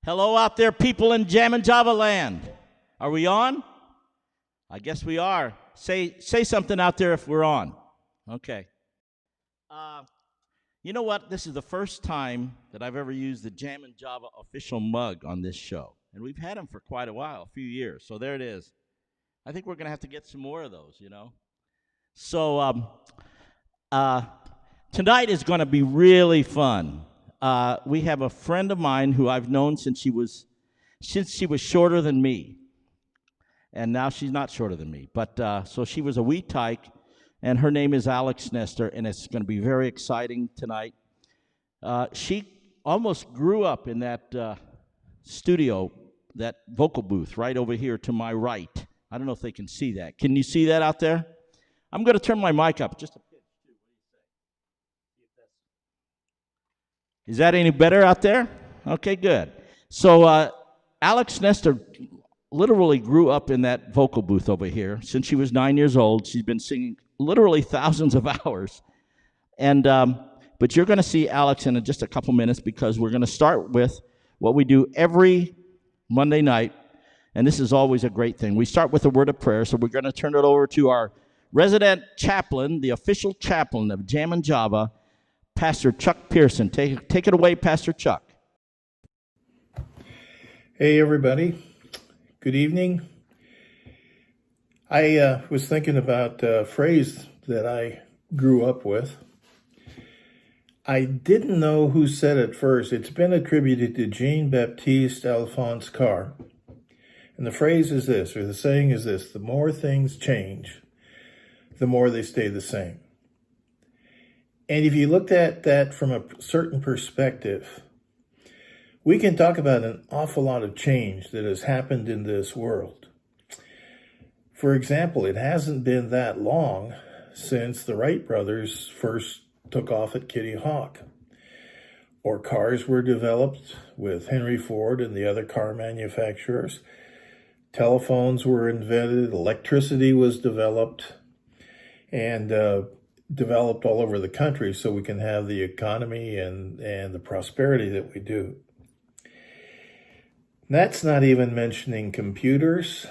Hello out there, people in Jam and Java land. Are we on? I guess we are. Say something out there if we're on. Okay. You know what? This is the first time that I've ever used the Jam and Java official mug on this show. And we've had them for quite a while, a few years. So there it is. I think we're going to have to get some more of those, you know. So tonight is going to be really fun. We have a friend of mine who I've known since she was shorter than me, and now she's not shorter than me. But so she was a wee tyke, and her name is Alex Nestor, and it's going to be very exciting tonight. She almost grew up in that studio, that vocal booth right over here to my right. I don't know if they can see that. Can you see that out there? I'm going to turn my mic up just a bit. Is that any better out there? Okay, good. So Alex Nestor literally grew up in that vocal booth over here. Since she was 9 years old, she's been singing literally thousands of hours. And but you're going to see Alex in just a couple minutes because we're going to start with what we do every Monday night, and this is always a great thing. We start with a word of prayer, so we're going to turn it over to our resident chaplain, the official chaplain of Jam and Java, Pastor Chuck Pearson. Take it away, Pastor Chuck. Hey, everybody. Good evening. I was thinking about a phrase that I grew up with. I didn't know who said it first. It's been attributed to Jean-Baptiste Alphonse Karr. And the phrase is this, or the saying is this: the more things change, the more they stay the same. And if you looked at that from a certain perspective, we can talk about an awful lot of change that has happened in this world. For example, it hasn't been that long since the Wright brothers first took off at Kitty Hawk, or cars were developed with Henry Ford and the other car manufacturers. Telephones were invented, electricity was developed, and developed all over the country so we can have the economy and the prosperity that we do. That's not even mentioning computers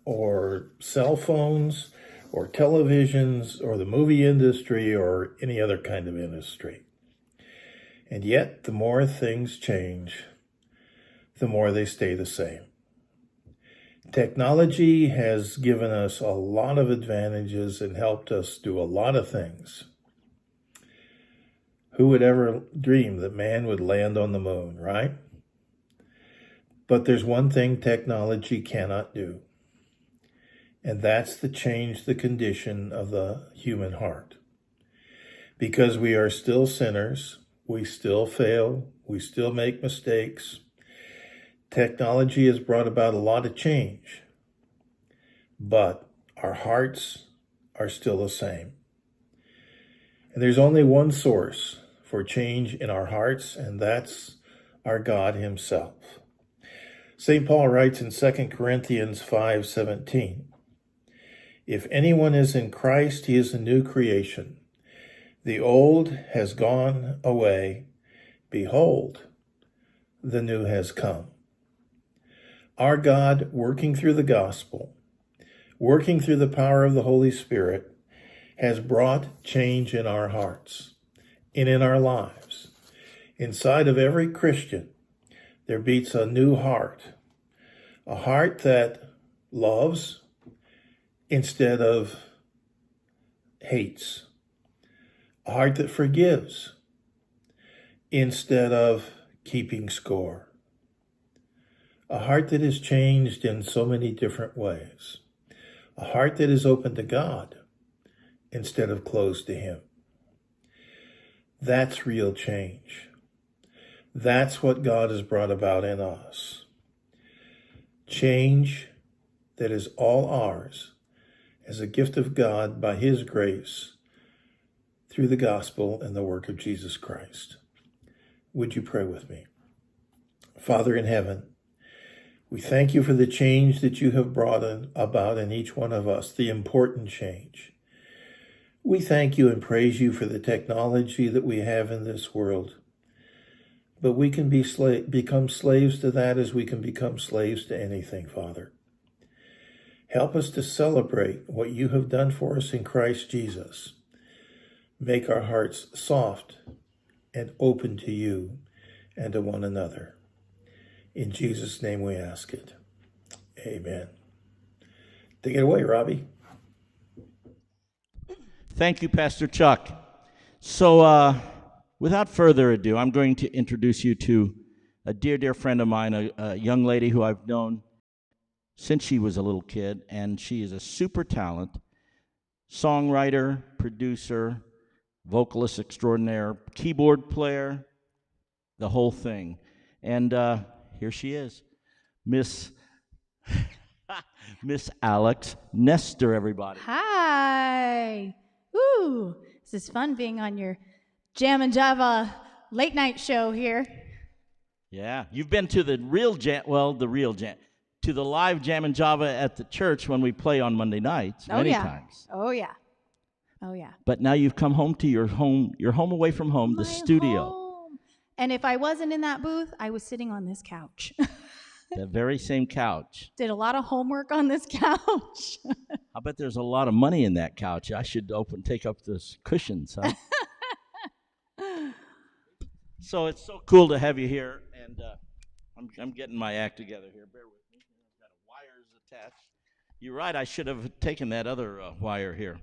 or cell phones or televisions or the movie industry or any other kind of industry. And yet, the more things change, the more they stay the same. Technology has given us a lot of advantages and helped us do a lot of things. Who would ever dream that man would land on the moon, right? But there's one thing technology cannot do, and that's to change the condition of the human heart. Because we are still sinners, we still fail, we still make mistakes. Technology has brought about a lot of change, but our hearts are still the same. And there's only one source for change in our hearts, and that's our God himself. St. Paul writes in 2 Corinthians 5:17, if anyone is in Christ, he is a new creation. The old has gone away. Behold, the new has come. Our God, working through the gospel, working through the power of the Holy Spirit, has brought change in our hearts and in our lives. Inside of every Christian, there beats a new heart, a heart that loves instead of hates, a heart that forgives instead of keeping score. A heart that is changed in so many different ways. A heart that is open to God instead of closed to him. That's real change. That's what God has brought about in us. Change that is all ours as a gift of God by his grace through the gospel and the work of Jesus Christ. Would you pray with me? Father in heaven, we thank you for the change that you have brought about in each one of us, the important change. We thank you and praise you for the technology that we have in this world. But we can become slaves to that as we can become slaves to anything, Father. Help us to celebrate what you have done for us in Christ Jesus. Make our hearts soft and open to you and to one another. In Jesus' name we ask it. Amen. Take it away, Robbie. Thank you, Pastor Chuck. So without further ado, I'm going to introduce you to a dear, dear friend of mine, a young lady who I've known since she was a little kid, and she is a super talent, songwriter, producer, vocalist extraordinaire, keyboard player, the whole thing. And here she is, Miss Alex Nestor, everybody. Hi. Woo. This is fun being on your Jam and Java late night show here. Yeah, you've been to the real jam, to the live Jam and Java at the church when we play on Monday nights many times. Oh, yeah. Oh, yeah. But now you've come home to your home away from home, the studio. Home. And if I wasn't in that booth, I was sitting on this couch. The very same couch. Did a lot of homework on this couch. I bet there's a lot of money in that couch. I should take up those cushions, huh? So it's so cool to have you here, and I'm getting my act together here. Bear with me. I've got wires attached. You're right. I should have taken that other wire here.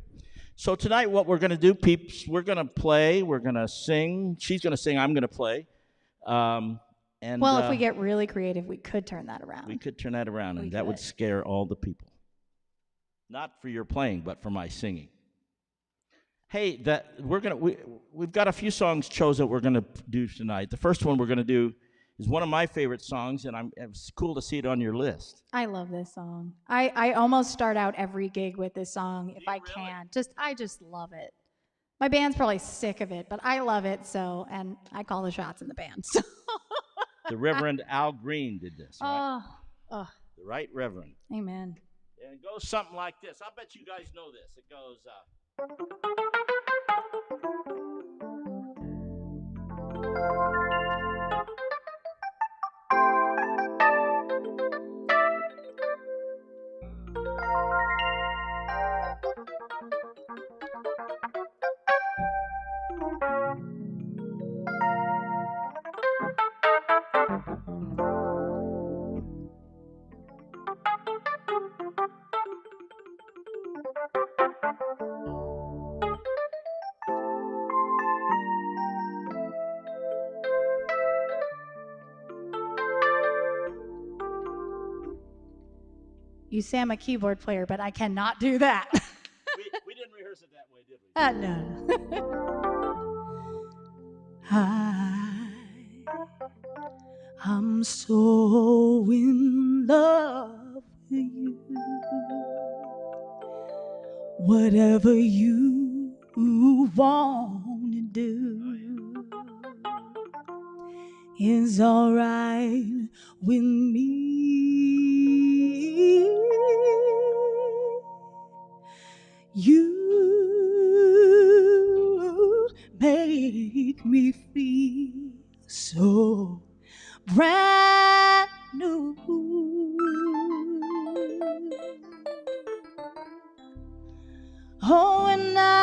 So tonight, what we're going to do, peeps, we're going to play. We're going to sing. She's going to sing. I'm going to play. If we get really creative, we could turn that around. We could turn that around, and that would scare all the people. Not for your playing, but for my singing. Hey, we've got a few songs chosen that we're going to do tonight. The first one we're going to do is one of my favorite songs, and it's cool to see it on your list. I love this song. I almost start out every gig with this song if I can. I just love it. My band's probably sick of it, but I love it, and I call the shots in the band. So. The Reverend Al Green did this, right? Oh. The Right Reverend. Amen. And it goes something like this. I bet you guys know this. It goes... You say I'm a keyboard player, but I cannot do that. we didn't rehearse it that way, did we? No. I'm so in love with you. Whatever you want to do is all right with me. You make me feel so brand new. Oh, and I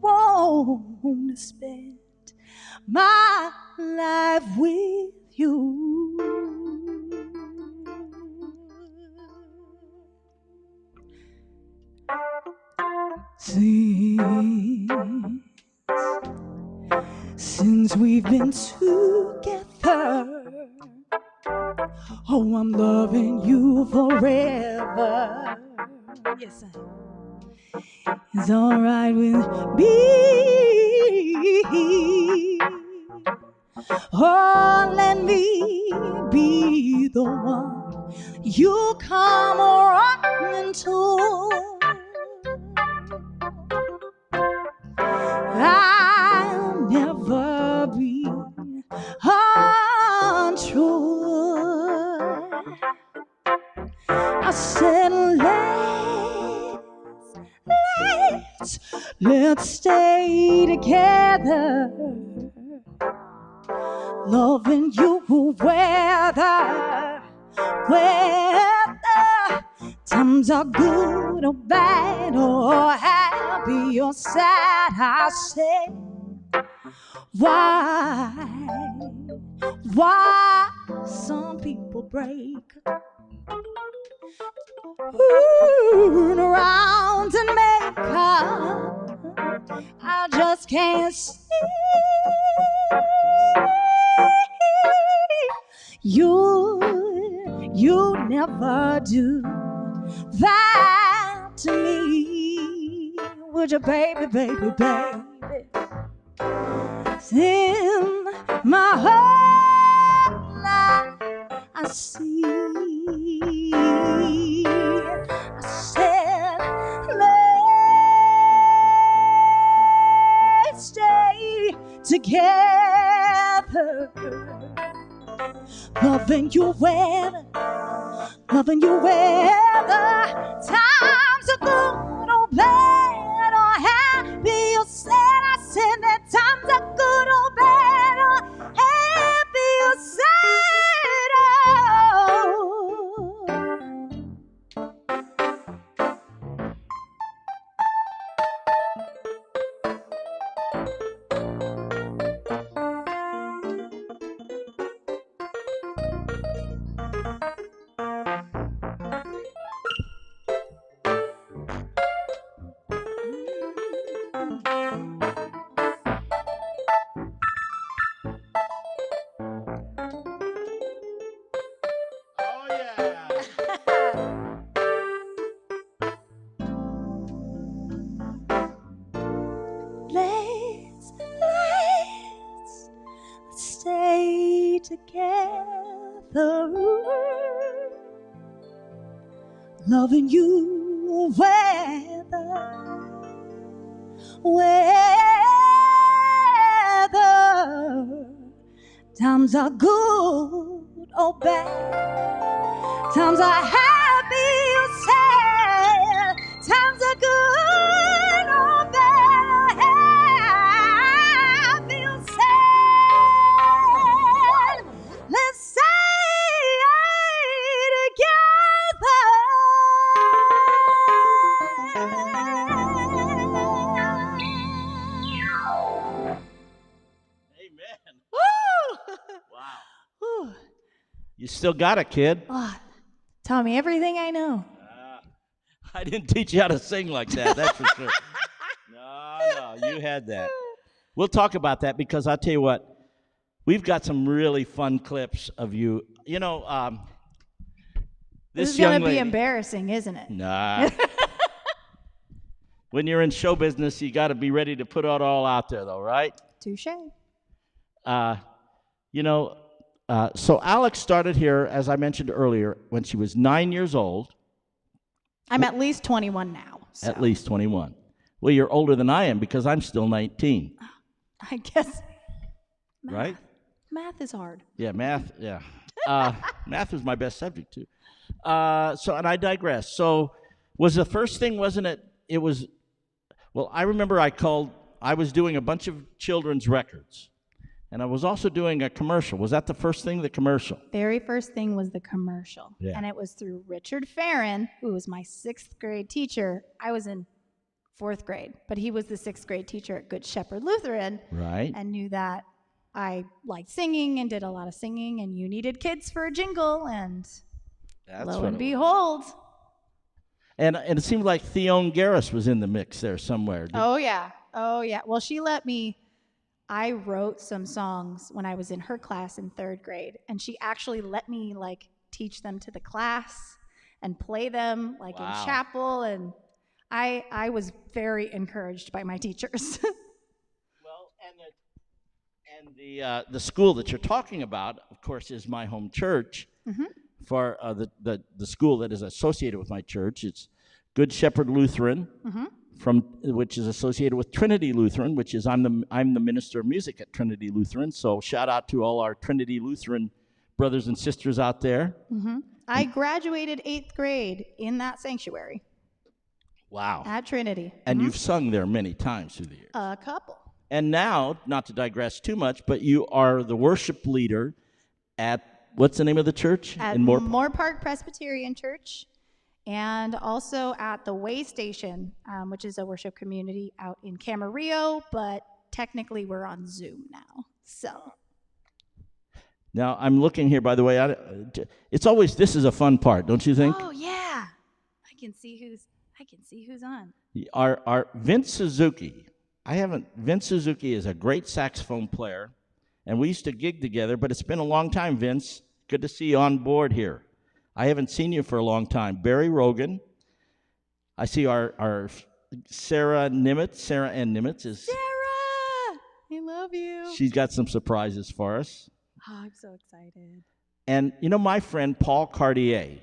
want to spend my life with you. Since we've been together, oh, I'm loving you forever. Yes, it's all right with me. Oh, let me be the one you come running to. I'll never be untrue. I said let's Let's stay together, loving you whether times are good or bad or happy or sad. I say, why some people break, turn around and make up, I just can't see. You never do that to me. Would you, baby, baby, baby? In my whole life I see. I said, let's stay together, loving you whether times are good or bad or happy or sad. I said that times are good or bad or happy or sad. Oh, yeah. Let's stay together, loving you whether times are good or bad, times are happy or sad, times are good or bad, happy or sad. Let's stay together. Amen. Woo! Wow. Whew. You still got it, kid. Oh, taught me everything I know. I didn't teach you how to sing like that, that's for sure. No, you had that. We'll talk about that because I'll tell you what, we've got some really fun clips of you. You know, This is young going to be lady- embarrassing, isn't it? Nah. When you're in show business, you got to be ready to put it all out there, though, right? Touche. So Alex started here, as I mentioned earlier, when she was 9 years old, I'm at least 21 now. So at least 21. Well, you're older than I am because I'm still 19, I guess. right? Math is hard. Yeah, math, yeah. Math was my best subject, too. And I digress. So was the first thing, wasn't it? It was, well, I remember I was doing a bunch of children's records, and I was also doing a commercial. Was that the first thing, the commercial? Very first thing was the commercial. Yeah. And it was through Richard Farron, who was my 6th grade teacher. I was in 4th grade, but he was the 6th grade teacher at Good Shepherd Lutheran Right. and knew that I liked singing and did a lot of singing, and you needed kids for a jingle, and That's lo what and it was. behold. And it seemed like Theone Garris was in the mix there somewhere. Oh, yeah. Oh, yeah. Well, she let me. I wrote some songs when I was in her class in 3rd grade, and she actually let me teach them to the class and play them Wow. in chapel, and I was very encouraged by my teachers. Well, and the school that you're talking about, of course, is my home church. Mhm. For the school that is associated with my church, it's Good Shepherd Lutheran, which is associated with Trinity Lutheran, which is I'm the minister of music at Trinity Lutheran. So shout out to all our Trinity Lutheran brothers and sisters out there. I graduated 8th grade in that sanctuary. Wow. at Trinity. And you've sung there many times through the years. A couple. And now, not to digress too much, but you are the worship leader at, what's the name of the church? At in Moore Moore Park Presbyterian Church, and also at the Way Station, which is a worship community out in Camarillo, but technically we're on Zoom now. So Now, I'm looking here, by the way. It's always, this is a fun part, don't you think? oh yeah, I can see who's on. Our Vince Suzuki. Vince Suzuki is a great saxophone player, and we used to gig together, but it's been a long time, Vince. Good to see you on board here. I haven't seen you for a long time. Barry Rogan. I see our Sarah Nimitz. Sarah Ann Nimitz is. Sarah, I love you. She's got some surprises for us. Oh, I'm so excited. And you know my friend Paul Cartier.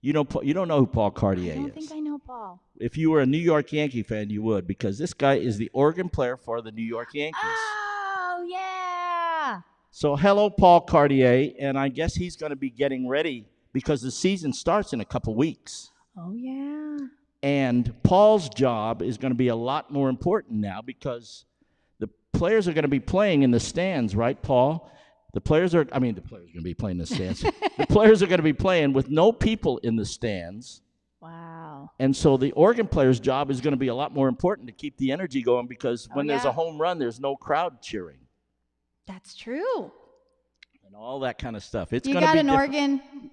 You don't know who Paul Cartier I don't is. think I know Paul. If you were a New York Yankee fan, you would, because this guy is the organ player for the New York Yankees. Oh yeah. So hello, Paul Cartier, and I guess he's going to be getting ready because the season starts in a couple weeks. Oh yeah. And Paul's job is going to be a lot more important now because the players are going to be playing in the stands, right, Paul? The players are going to be playing in the stands. The players are going to be playing with no people in the stands. Wow. And so the organ player's job is going to be a lot more important to keep the energy going because when there's a home run, there's no crowd cheering. That's true. And all that kind of stuff. It's You going to got be an different. organ.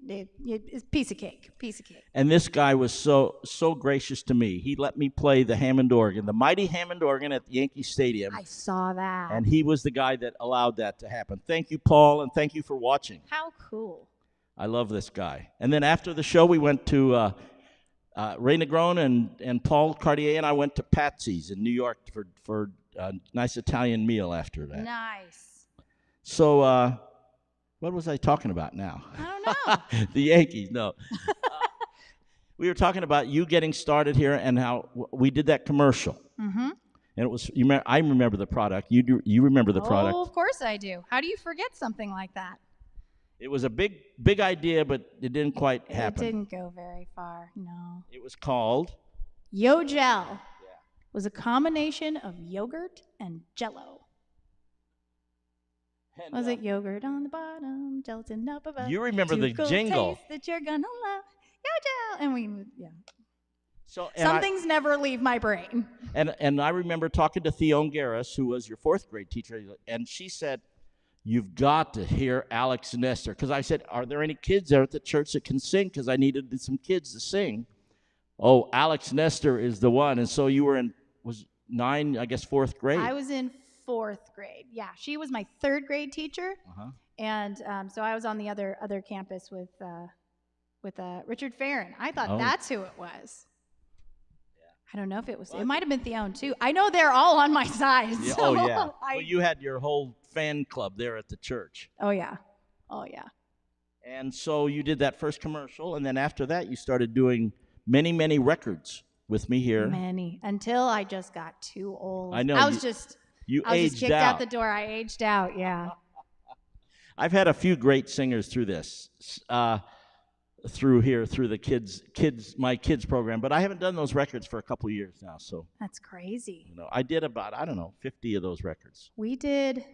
It's piece of cake. Piece of cake. And this guy was so gracious to me. He let me play the Hammond organ, the mighty Hammond organ at Yankee Stadium. I saw that. And he was the guy that allowed that to happen. Thank you, Paul, and thank you for watching. How cool. I love this guy. And then after the show, we went to Ray Negron and Paul Cartier, and I went to Patsy's in New York for a nice Italian meal after that. Nice. So what was I talking about now? I don't know. The Yankees, no. We were talking about you getting started here and how we did that commercial. Mm-hmm. And it was I remember the product. You remember the product. Oh, of course I do. How do you forget something like that? It was a big idea, but it didn't quite happen. It didn't go very far, no. It was called Yo Gel was a combination of yogurt and Jell-O. and, Was it yogurt on the bottom, gelatin up above? You remember the Two-cool jingle. taste that you're gonna love. Yo Gel, and So some things never leave my brain. And I remember talking to Theone Garris, who was your fourth grade teacher, and she said, "You've got to hear Alex Nestor." Because I said, "Are there any kids there at the church that can sing?" Because I needed some kids to sing. Oh, Alex Nestor is the one. And so you were was 9, I guess, fourth grade. I was in 4th grade. Yeah, she was my 3rd grade teacher, and so I was on the other campus with Richard Farron. I thought that's who it was. I don't know if it was. It might have been Theone too. I know they're all on my side. Yeah, So oh yeah. Well, you had your whole fan club there at the church. Oh yeah. Oh yeah. And so you did that first commercial, and then after that, you started doing many records with me here. Many until I just got too old. I know, I was just aged kicked out. out the door. I aged out. Yeah. I've had a few great singers through this, through the my kids program, but I haven't done those records for a couple of years now. So That's crazy. I did about 50 of those records. We did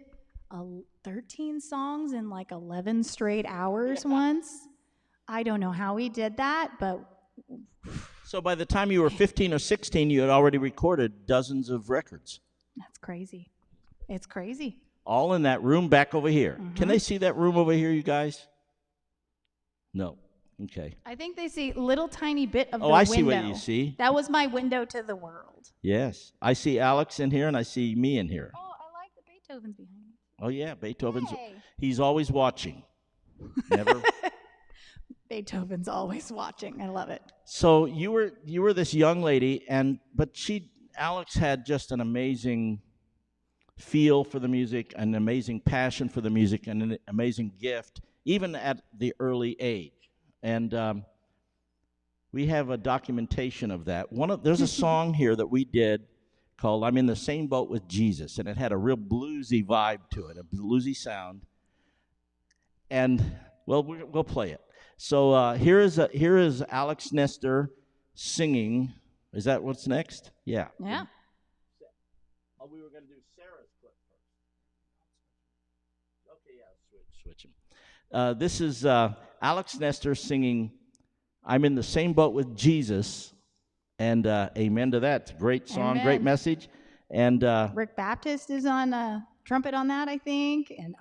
13 songs in like 11 straight hours once. I don't know how we did that, but So by the time you were 15 or 16, you had already recorded dozens of records. that's crazy. It's crazy. All in that room back over here. Can they see that room over here, you guys? No. Okay. I think they see little tiny bit of the Oh, window. I see what you see. That was my window to the world. Yes. I see Alex in here, and I see me in here. Oh, I like the Beethoven's behind me. Oh, yeah, Beethoven's. Hey. He's always watching. Never. Beethoven's always watching. I love it. So you were this young lady, but Alex had just an amazing feel for the music, an amazing passion for the music, and an amazing gift, even at the early age. And we have a documentation of that. There's a song here that we did called "I'm in the Same Boat with Jesus," and it had a real bluesy vibe to it, a bluesy sound. And well, we'll play it. So here is Alex Nestor singing. Is that what's next? Yeah. Yeah. Oh, we were going to do Sarah's clip first. Okay, yeah, switch them. This is Alex Nestor singing "I'm in the Same Boat with Jesus," and amen to that. It's a great song, Amen. great message. And Rick Baptist is on trumpet on that, I think, and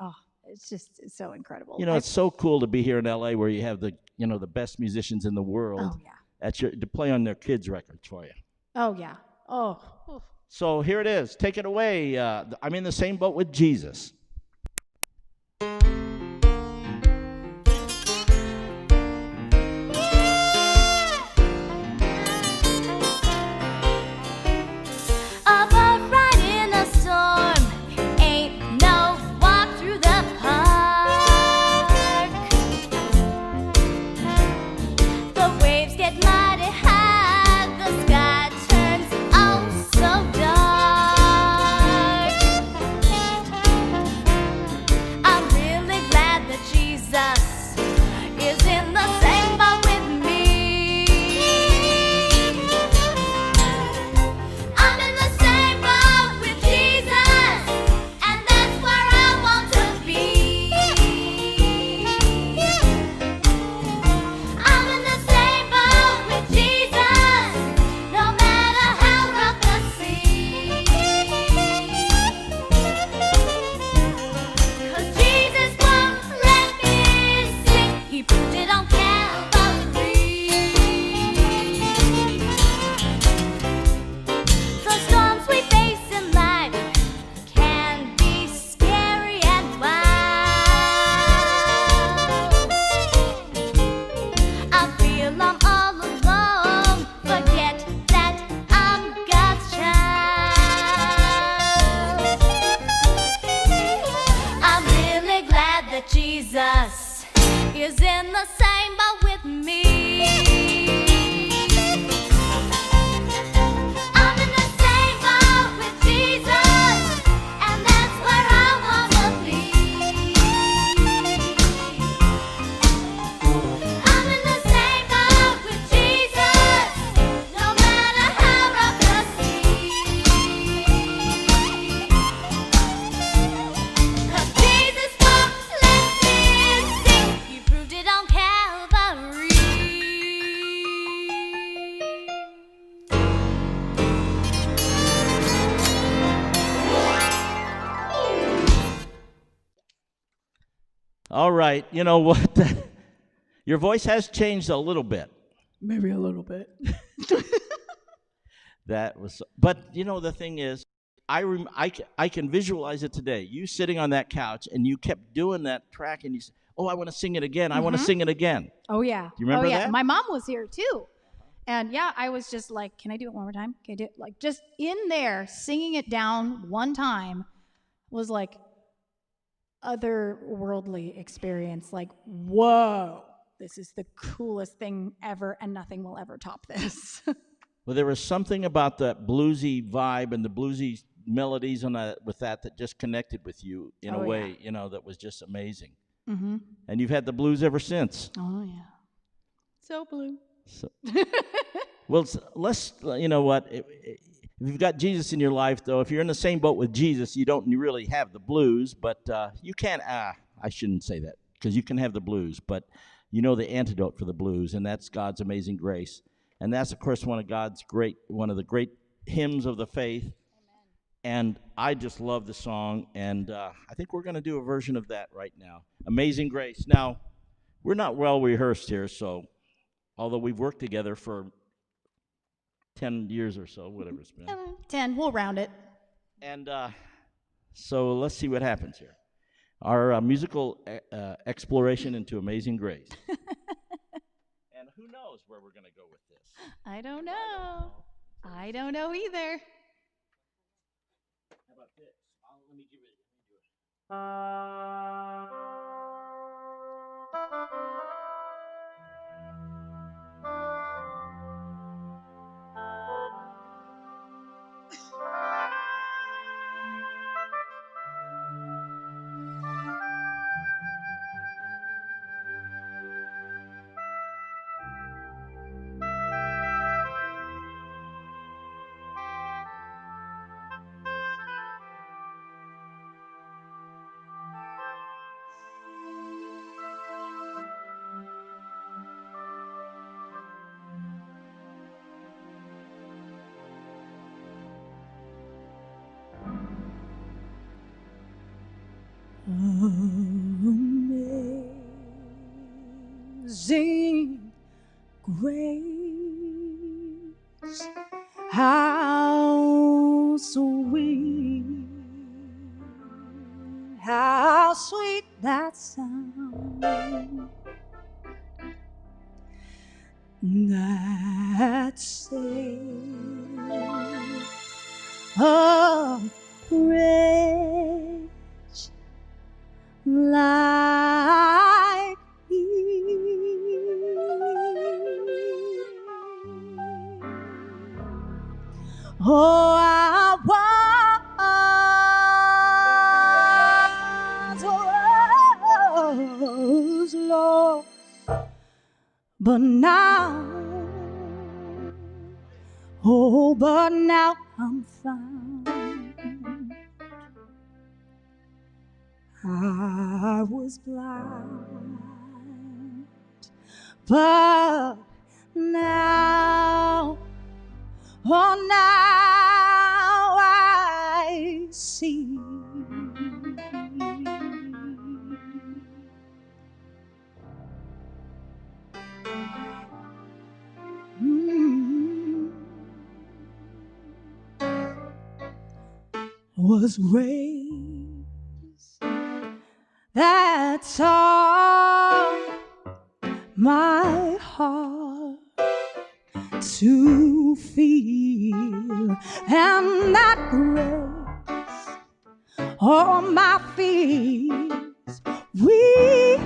it's so incredible. it's so cool to be here in LA where you have the best musicians in the world Oh yeah. to play on their kids' records for you. Oh yeah. Oh. So here it is. Take it away. I'm in the same boat with Jesus. A boat ride in a storm ain't no walk through the park. The waves get mighty high, the sky turns oh so dark. I'm really glad that Jesus is in the same boat with me. I'm in the same boat with Jesus, and that's where I want to be. I'm in the same boat with Jesus, no matter how rough the sea. 'Cause Jesus won't let me sink, He proved it on Calvary. The storms we face in life can be scary and wild. I feel I'm all alone, forget that I'm God's child. I'm really glad that Jesus is in the same boat with me. I'm in the same boat with Jesus, and that's where I wanna be. I'm in the same boat with Jesus, no matter how rough the sea. 'Cause Jesus won't let me sink, He proved it on Calvary. All right. You know what? Your voice has changed a little bit. Maybe a little bit. That was, but the thing is, I can visualize it today. You sitting on that couch and you kept doing that track, and you said, "Oh, I want to sing it again. I want to sing it again." Oh yeah. Do you remember oh, yeah. that? My mom was here too. And yeah, I was just like, can I do it one more time? Can I do it? Like just in there singing it down one time was like otherworldly experience. Like, whoa, this is the coolest thing ever, and nothing will ever top this. Well, there was something about that bluesy vibe and the bluesy melodies on that just connected with you in a way, that was just amazing. Mm-hmm. And you've had the blues ever since. Oh yeah. So blue. So, well, let's, you know what? If you've got Jesus in your life, though, if you're in the same boat with Jesus, you don't really have the blues, but you can, I shouldn't say that, because you can have the blues, but you know the antidote for the blues, and that's God's amazing grace. And that's, of course, one of the great hymns of the faith. Amen. And I just love the song, and I think we're going to do a version of that right now. Amazing Grace. Now, we're not well rehearsed here, so although we've worked together for 10 years or so, whatever it's been. 10, we'll round it. And so let's see what happens here. Our musical exploration into Amazing Grace. And who knows where we're going to go with this? I don't know. I don't know either. How about this? Let me give it. Amazing grace, how sweet, how sweet that sound that saved a wretch like me. Oh, I was lost, but now, oh, but now I'm found. I was blind, but now, oh, now I see. Was raised that taught my heart to feel, and that grace all my fears relieve.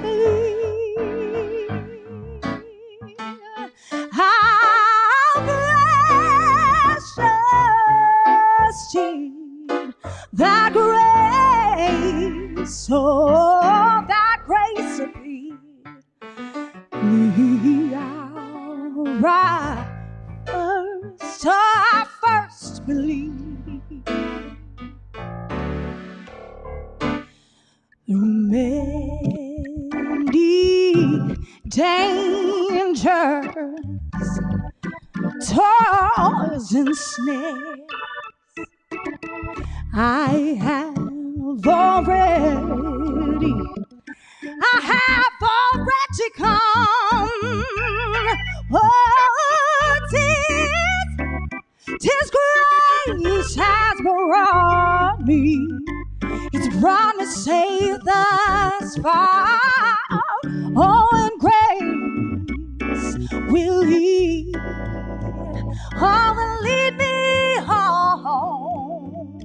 How precious that grace, oh, that grace of thee, I first believed. Through many dangers, toils and snares, I have already come. Oh, 'tis grace has brought me. It's brought me safe thus far. Oh, and grace will lead, oh, will lead me home.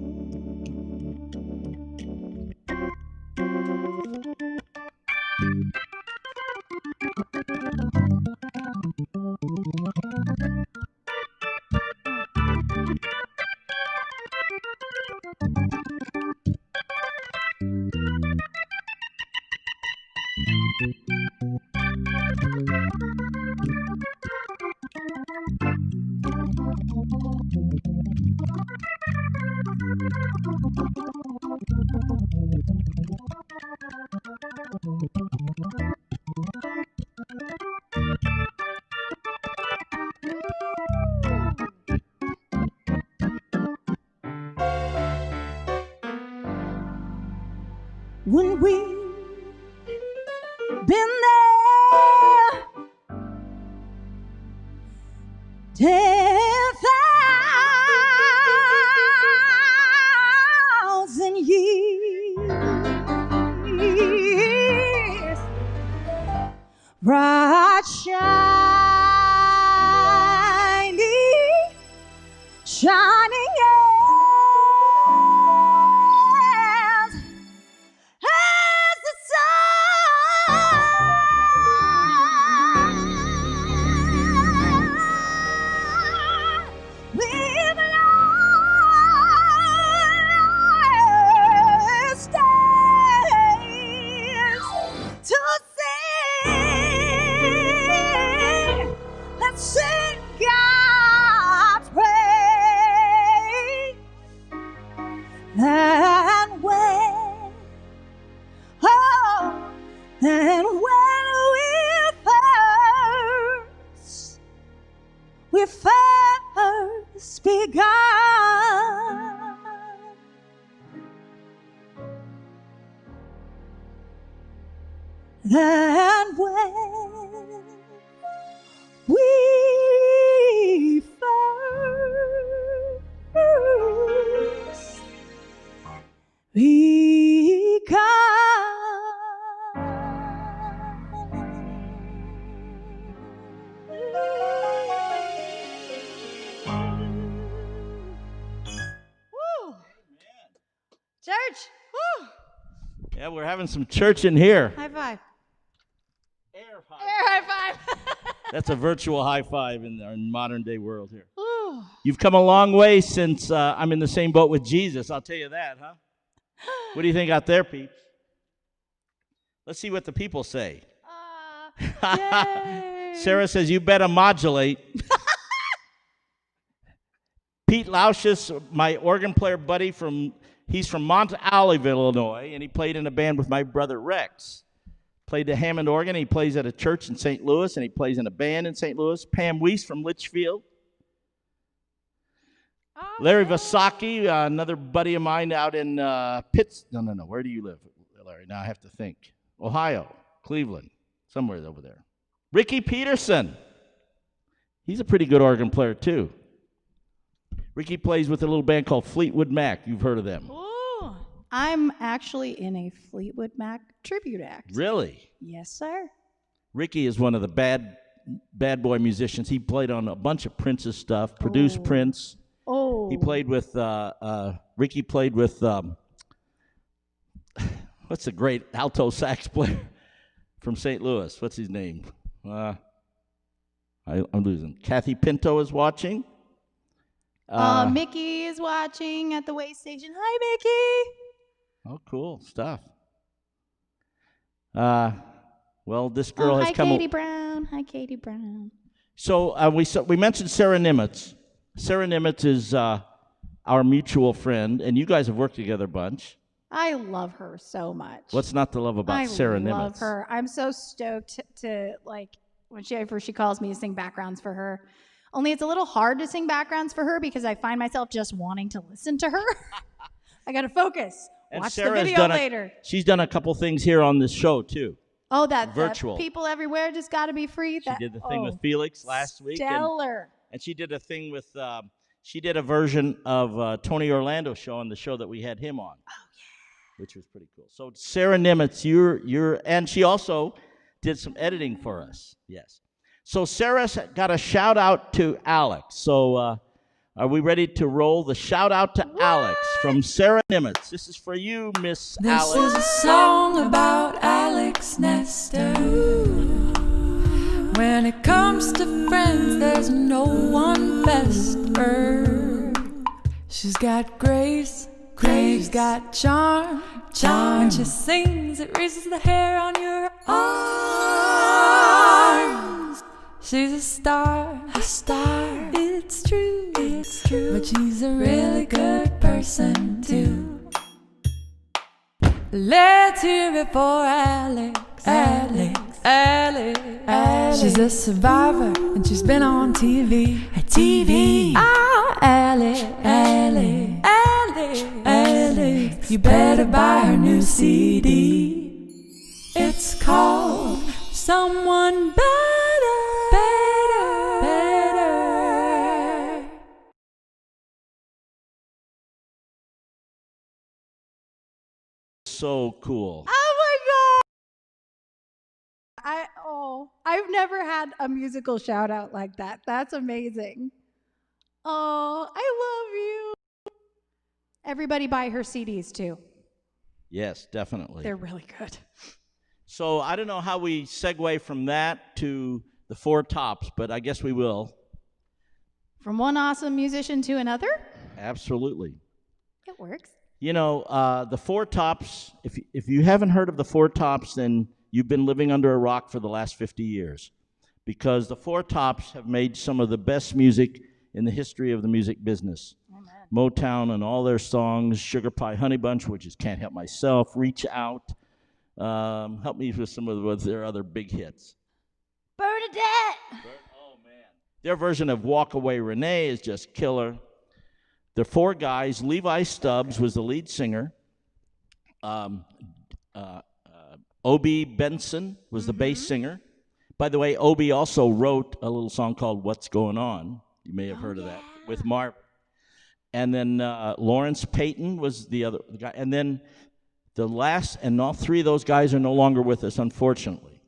When we've been there 10,000 years, bright shining as the sun. We've lost days to sing. Let's sing God's praise. And when we first Woo. Church. Woo. Yeah, we're having some church in here. High five. Air Air high five. That's a virtual high five in our modern day world here. Woo. You've come a long way since I'm in the same boat with Jesus. I'll tell you that, huh? What do you think out there, peeps? Let's see what the people say. Yay. Sarah says, you better modulate. Pete Lauschus, my organ player buddy, he's from Mont Olive, Illinois, and he played in a band with my brother Rex. Played the Hammond organ. He plays at a church in St. Louis, and he plays in a band in St. Louis. Pam Weiss from Litchfield. Larry Vasaki, another buddy of mine out in Pitts. No. Where do you live, Larry? Now I have to think. Ohio, Cleveland, somewhere over there. Ricky Peterson. He's a pretty good organ player, too. Ricky plays with a little band called Fleetwood Mac. You've heard of them. Ooh. I'm actually in a Fleetwood Mac tribute act. Really? Yes, sir. Ricky is one of the bad boy musicians. He played on a bunch of Prince's stuff, produced Prince. Oh. He played with, Ricky played with, what's the great alto sax player from St. Louis? What's his name? I'm losing. Kathy Pinto is watching. Mickey is watching at the way station. Hi, Mickey. Oh, cool stuff. Well, this girl has come. Hi, Katie Brown. Hi, Katie Brown. So we mentioned Sarah Nimitz. Sarah Nimitz is our mutual friend, and you guys have worked together a bunch. I love her so much. What's not to love about Sarah Nimitz? I love her. I'm so stoked to like when she calls me to sing backgrounds for her. Only it's a little hard to sing backgrounds for her because I find myself just wanting to listen to her. I got to focus. And Watch Sarah's the video later. She's done a couple things here on this show, too. Oh, that virtual. People everywhere just got to be free. She did the thing with Felix last week. Stellar. And she did a thing with, she did a version of Tony Orlando show on the show that we had him on. Oh, yeah. Which was pretty cool. So Sarah Nimitz, and she also did some editing for us. Yes. So Sarah's got a shout out to Alex. So are we ready to roll the shout out to Alex from Sarah Nimitz? This is for you, Miss Alex. This is a song about Alex Nestor. When it comes to friends, there's no one best her. She's got grace, she's got charm. When she sings, it raises the hair on your arms. She's a star, it's true, but she's a really good person too. Let's hear it for Alex. She's a survivor and she's been on TV. Ah, Alex, you better buy her new CD. It's called Someone Better. So cool. Oh my God. I've never had a musical shout out like that. That's amazing. Oh, I love you. Everybody buy her CDs too. Yes, definitely. They're really good. So I don't know how we segue from that to the Four Tops, but I guess we will. From one awesome musician to another? Absolutely. It works. You know, the Four Tops, if you haven't heard of the Four Tops, then you've been living under a rock for the last 50 years. Because the Four Tops have made some of the best music in the history of the music business. Amen. Motown and all their songs, Sugar Pie Honey Bunch, which is Can't Help Myself, Reach Out. Help me with some of their other big hits. Bernadette! Oh, man. Their version of Walk Away Renee is just killer. The four guys, Levi Stubbs was the lead singer. Obie Benson was the bass singer. By the way, Obie also wrote a little song called What's Going On. You may have heard of that with Marv. And then Lawrence Payton was the other guy. And then the last, and all three of those guys are no longer with us, unfortunately.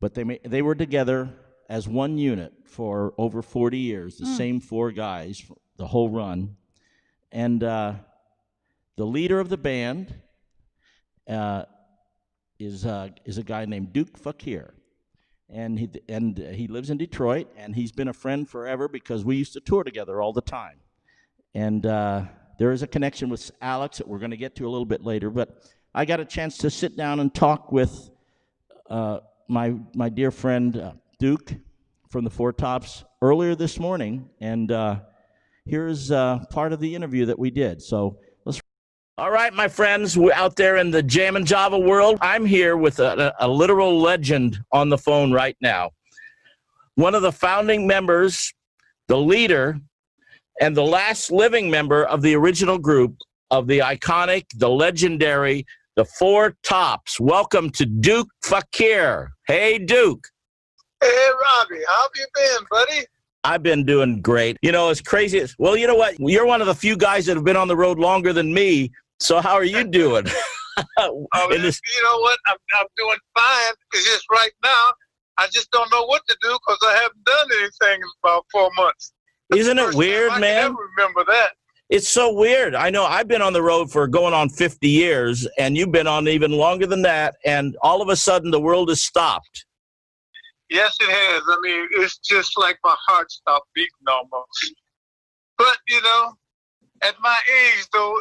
But they were together as one unit for over 40 years, the same four guys, the whole run. And the leader of the band is a guy named Duke Fakir. And he lives in Detroit, and he's been a friend forever because we used to tour together all the time. And there is a connection with Alex that we're going to get to a little bit later. But I got a chance to sit down and talk with my dear friend Duke from the Four Tops earlier this morning, and here's part of the interview that we did. So let's. All right, my friends, we're out there in the Jammin' Java world. I'm here with a literal legend on the phone right now. One of the founding members, the leader, and the last living member of the original group of the iconic, the legendary, the Four Tops. Welcome to Duke Fakir. Hey, Duke. Hey, Robbie. How have you been, buddy? I've been doing great. You know, as crazy as, well, you know what? You're one of the few guys that have been on the road longer than me. So how are you doing? You know what? I'm doing fine. It's just right now, I just don't know what to do because I haven't done anything in about 4 months. Isn't it weird, man? I can remember that. It's so weird. I know I've been on the road for going on 50 years, and you've been on even longer than that, and all of a sudden the world has stopped. Yes, it has. I mean, it's just like my heart stopped beating almost. But, you know, at my age, though,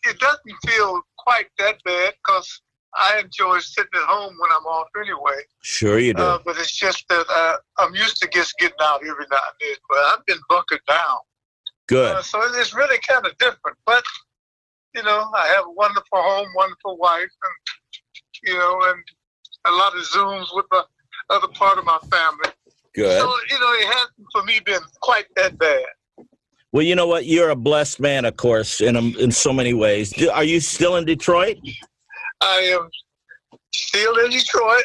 it doesn't feel quite that bad because I enjoy sitting at home when I'm off anyway. Sure you do. But it's just that I'm used to just getting out every now and then. But I've been bunkered down. Good. So it's really kind of different. But, you know, I have a wonderful home, wonderful wife, and, you know, and a lot of Zooms with the other part of my family. Good. So, you know, it hasn't for me been quite that bad. Well, you know what? You're a blessed man, of course, in so many ways. Are you still in Detroit? I am still in Detroit.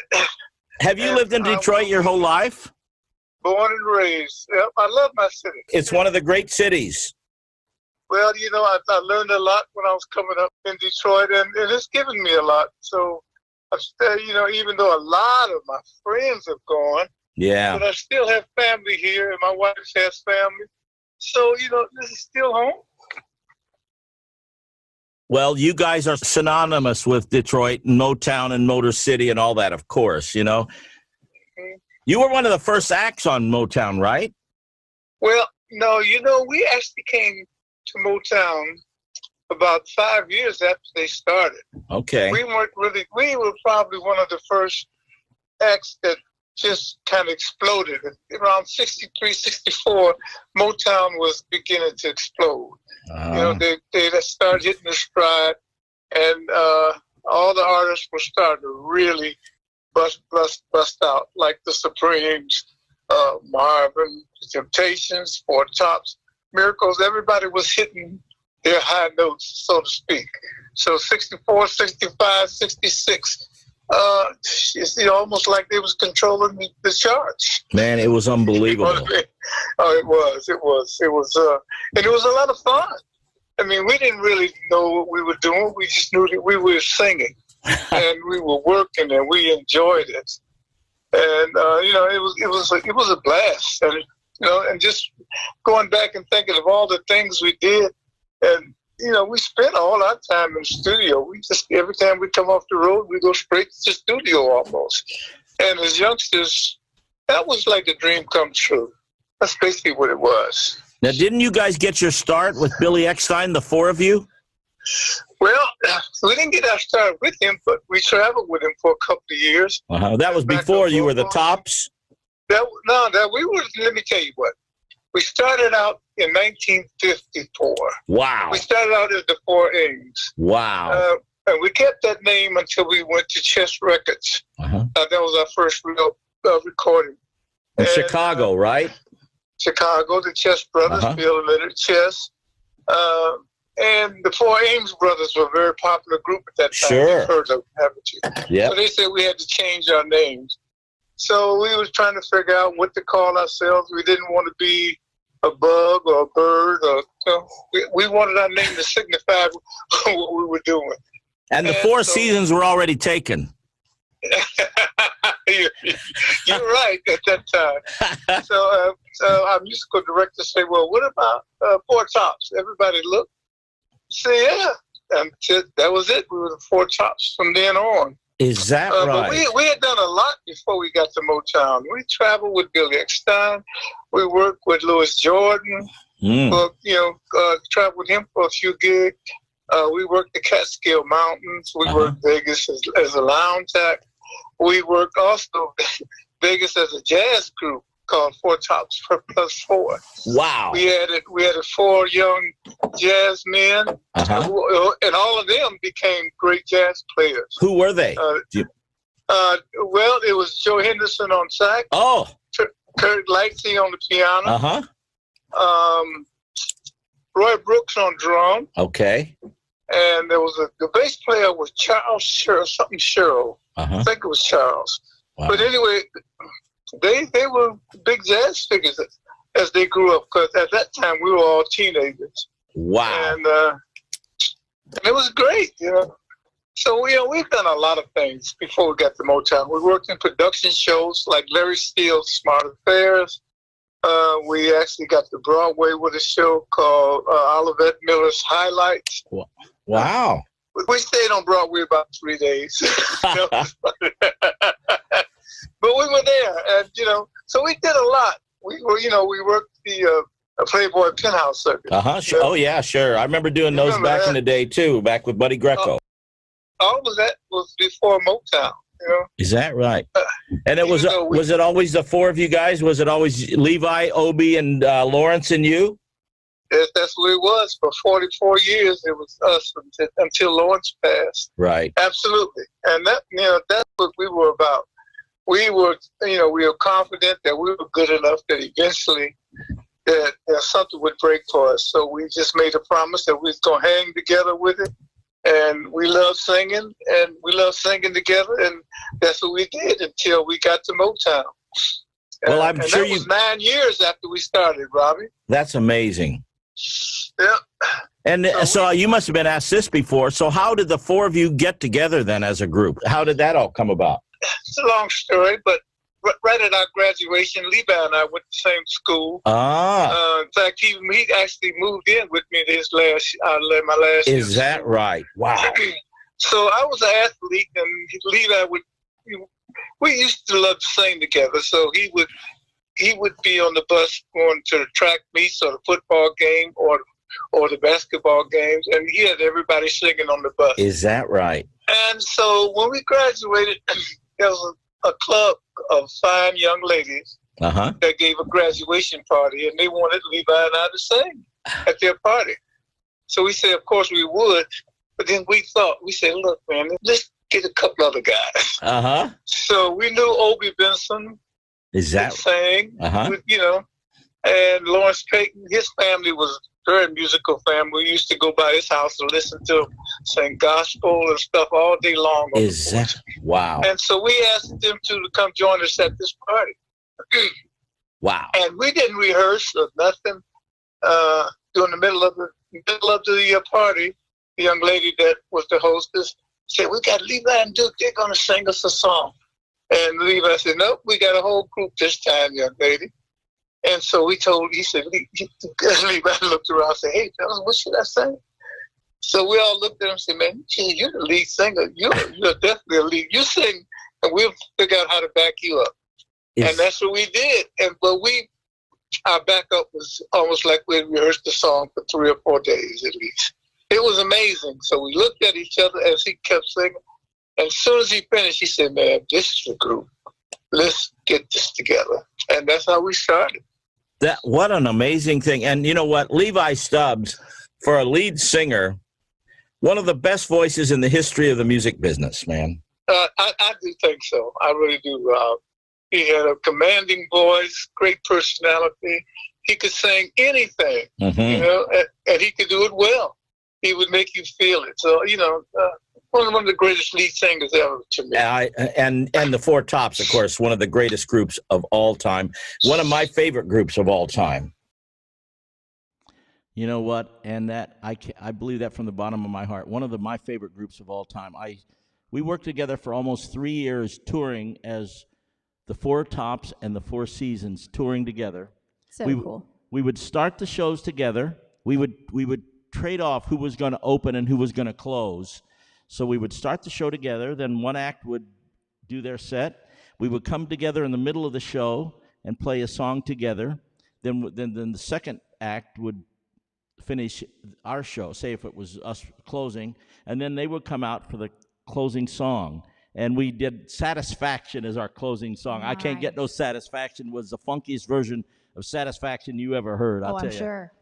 Have you lived in Detroit your whole life? Born and raised. Yep, I love my city. It's one of the great cities. Well, you know, I learned a lot when I was coming up in Detroit, and it's given me a lot. So, you know, even though a lot of my friends have gone, yeah, but I still have family here, and my wife has family. So, you know, this is still home. Well, you guys are synonymous with Detroit, Motown, and Motor City, and all that, of course, you know. Mm-hmm. You were one of the first acts on Motown, right? Well, no, you know, we actually came to Motown about 5 years after they started. Okay. We were probably one of the first acts that just kind of exploded. Around 63, 64, Motown was beginning to explode. You know, they started hitting the stride, and all the artists were starting to really bust out, like the Supremes, Marvin, the Temptations, Four Tops, Miracles. Everybody was hitting their high notes, so to speak. So 64, 65, 66, it's almost like they was controlling the charts. Man, it was unbelievable. Oh, it was, and it was a lot of fun. I mean, we didn't really know what we were doing. We just knew that we were singing, and we were working, and we enjoyed it. And you know, it was a blast. And you know, and just going back and thinking of all the things we did, and you know, we spent all our time in the studio. We just, every time we come off the road, we go straight to the studio almost. And as youngsters, that was like a dream come true. That's basically what it was. Now, didn't you guys get your start with Billy Eckstine, the four of you? Well, we didn't get our start with him, but we traveled with him for a couple of years. That was before you were the Tops? Let me tell you what. We started out in 1954. Wow. We started out as the Four A's. Wow. And we kept that name until we went to Chess Records. That was our first real recording. In Chicago, right? Chicago, the Chess Brothers, Bill and Leonard Chess. And the Four Ames brothers were a very popular group at that time. Sure. You've heard of them, haven't you? Yeah. So they said we had to change our names. So we was trying to figure out what to call ourselves. We didn't want to be a bug or a bird, or we wanted our name to signify what we were doing. And the Four Seasons were already taken. You're right at that time. So our musical director said, "Well, what about Four Tops?" Everybody looked. Said, "Yeah," and that was it. We were the Four Tops from then on. Is that right? But we had done a lot before we got to Motown. We traveled with Billy Eckstine. We worked with Louis Jordan. Traveled with him for a few gigs. We worked the Catskill Mountains. We worked Vegas as a lounge act. We worked also Vegas as a jazz group called Four Tops Plus Four. Wow. We had 4 young jazz men, and all of them became great jazz players. Who were they? Well, it was Joe Henderson on sax. Oh. Kurt Lightsey on the piano. Roy Brooks on drum. Okay. And there was the bass player was Charles Sherrill. I think it was Charles. Wow. But anyway, they were big jazz figures as they grew up, because at that time we were all teenagers. Wow. And it was great, So we've done a lot of things before we got to Motown. We worked in production shows like Larry Steele's Smart Affairs. We actually got to Broadway with a show called Olivette Miller's Highlights. Wow. We stayed on Broadway about 3 days. But we were there, and so we did a lot. We worked the Playboy Penthouse circuit. Oh yeah, sure. I remember doing those back in the day too, back with Buddy Greco. All of that was before Motown. Is that right? And it was it always the four of you guys? Was it always Levi, Obie, and Lawrence and you? Yes, that's what it was for 44 years. It was us until Lawrence passed. Right. Absolutely, and that's what we were about. We were confident that we were good enough that eventually that something would break for us. So we just made a promise that we was gonna hang together with it. And we love singing, and we love singing together, and that's what we did until we got to Motown. Well, I'm sure that was 9 years after we started, Robbie. That's amazing. Yeah. And so you must have been asked this before. So how did the four of you get together then as a group? How did that all come about? It's a long story, but right at our graduation, Levi and I went to the same school. In fact, he actually moved in with me my last year. Is that right? Wow. So I was an athlete, and Levi we used to love to sing together. So he would be on the bus going to the track meets or the football game or the basketball games, and he had everybody singing on the bus. Is that right? And so when we graduated, there was a club of fine young ladies that gave a graduation party, and they wanted Levi and I to sing at their party. So we said, of course we would, but then we said, look, man, let's get a couple other guys. So we knew Obie Benson. Is that sang? And Lawrence Payton, his family was a very musical family. We used to go by his house and listen to him sing gospel and stuff all day long. Is that wow? And so we asked them to come join us at this party. Wow! And we didn't rehearse or nothing. During the middle of the party, the young lady that was the hostess said, "We got Levi and Duke. They're going to sing us a song." And Levi said, "Nope, we got a whole group this time, young lady." And so he said, Levi looked around and said, "Hey, fellas, what should I say?" So we all looked at him and said, "Man, you're the lead singer. You're definitely a lead. You sing, and we'll figure out how to back you up." And that's what we did. But our backup was almost like we rehearsed the song for 3 or 4 days at least. It was amazing. So we looked at each other as he kept singing. And as soon as he finished, he said, "Man, this is the group. Let's get this together." And that's how we started. What an amazing thing. And you know what? Levi Stubbs, for a lead singer, one of the best voices in the history of the music business, man. I do think so. I really do, Rob. He had a commanding voice, great personality. He could sing anything, and he could do it well. he would make you feel it. So, one of the greatest lead singers ever to me. And the Four Tops, of course, one of the greatest groups of all time. One of my favorite groups of all time. You know what? And that I believe that from the bottom of my heart. One of my favorite groups of all time. We worked together for almost 3 years touring as the Four Tops and the Four Seasons, touring together. So cool. We would start the shows together. We would trade off who was going to open and who was going to close. So we would start the show together. Then one act would do their set. We would come together in the middle of the show and play a song together. Then the second act would finish our show, say if it was us closing, and then they would come out for the closing song. And we did Satisfaction as our closing song. Nice. I Can't Get No Satisfaction was the funkiest version of Satisfaction you ever heard, I'll tell I'm you. sure.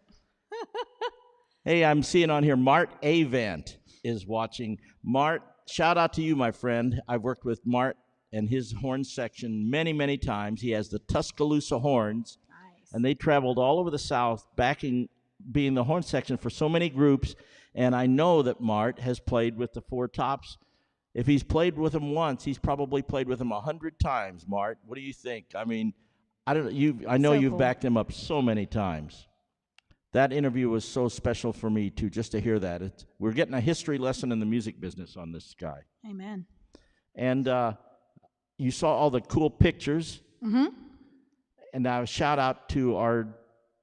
Hey, I'm seeing on here Mart Avant is watching. Mart, shout out to you, my friend. I've worked with Mart and his horn section many, many times. He has the Tuscaloosa horns, Nice. and they traveled all over the South, being the horn section for so many groups. And I know that Mart has played with the Four Tops. If he's played with them once, he's probably played with them 100 times. Mart, what do you think? I mean, I know So you've cool. backed him up so many times. That interview was so special for me too, just to hear that. We're getting a history lesson in the music business on this guy. Amen. And you saw all the cool pictures. Mm-hmm. And now shout out to our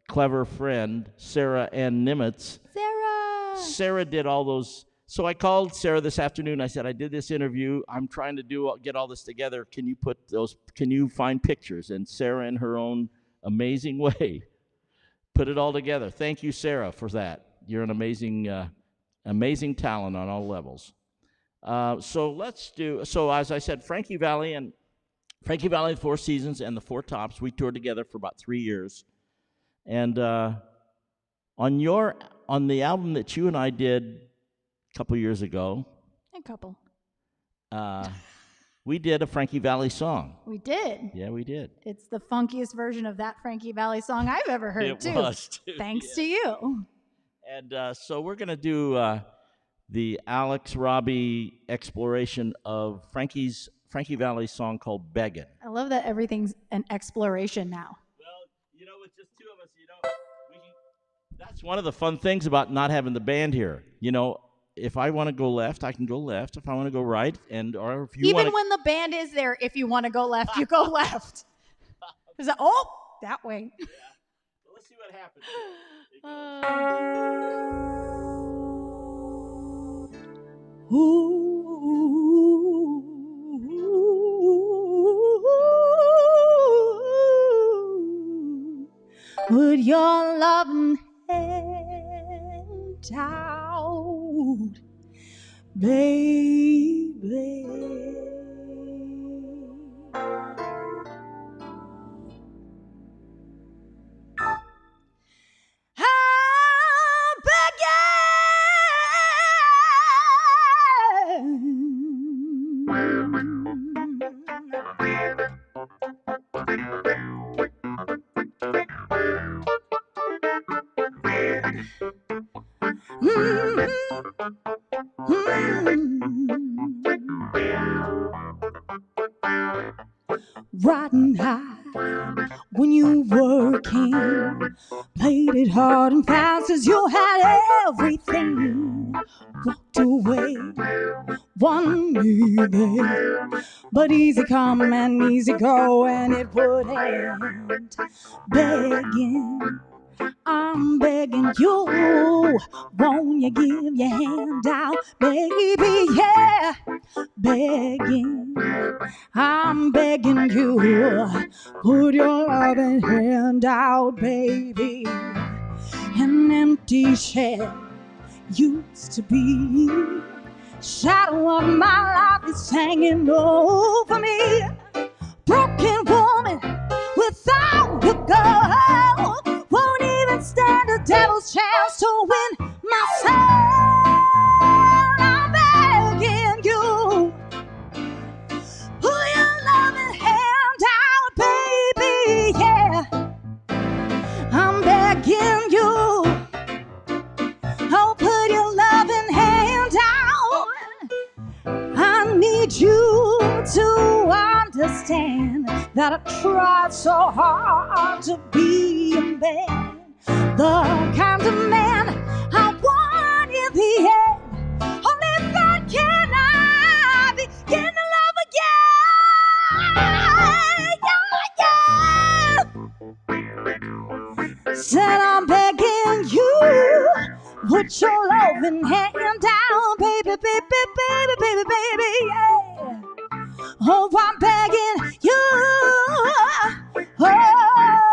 clever friend, Sarah Ann Nimitz. Sarah did all those. So I called Sarah this afternoon. I said, I did this interview. I'm trying to get all this together. Can you find pictures? And Sarah, in her own amazing way, put it all together. Thank you, Sarah, for that. You're an amazing talent on all levels. So as I said, Frankie Valli, the Four Seasons, and the Four Tops, we toured together for about 3 years. And on the album that you and I did a couple years ago, we did a Frankie Valli song. We did. Yeah, we did. It's the funkiest version of that Frankie Valli song I've ever heard, It too. was, too. Thanks to you. And so we're going to do the Alex Robbie exploration of Frankie Valli's song called Beggin'. I love that everything's an exploration now. Well, with just two of us, that's one of the fun things about not having the band here. If I want to go left, I can go left. If I want to go right, or if you Even when the band is there, if you want to go left, you go left. That way. Yeah. Well, let's see what happens. Put your loving hand out, baby. I'm riding high when you working, played it hard and fast as you had everything. Walked away one minute, but easy come and easy go, and it would end. Begging, I'm begging you, won't you give your hand out, baby, yeah. Begging, I'm begging you, put your loving hand out, baby. An empty shell used to be, shadow of my life is hanging over me. Broken woman without a girl won't even stand a devil's chance to win my soul. I'm begging you, put your loving hand out, baby, yeah. I'm begging you, oh, put your love need you to understand that I tried so hard to be a man, the kind of man I want in the end. Only then can I begin to love again. Yeah. Said I'm begging you, put your loving hand down, baby, baby, baby, baby, baby, yeah. Oh, I'm begging you, oh, bye-bye.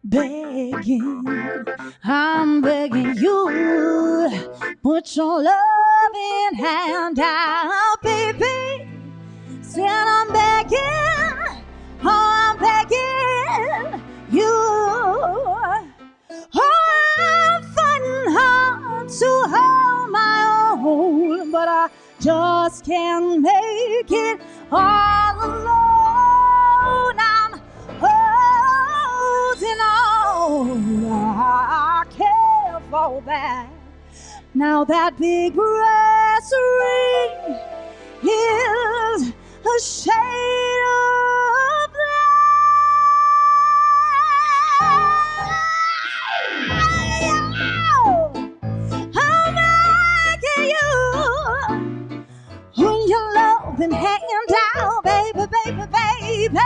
Begging, I'm begging you, put your loving hand out, baby. Said I'm begging, oh, I'm begging you. Oh, I'm fighting hard to hold my own, but I just can't make it all alone. I'm holding on, I can't fall back. Now that big brass ring is a shade of black. I'm begging you, when your loving hand out, baby, baby, baby.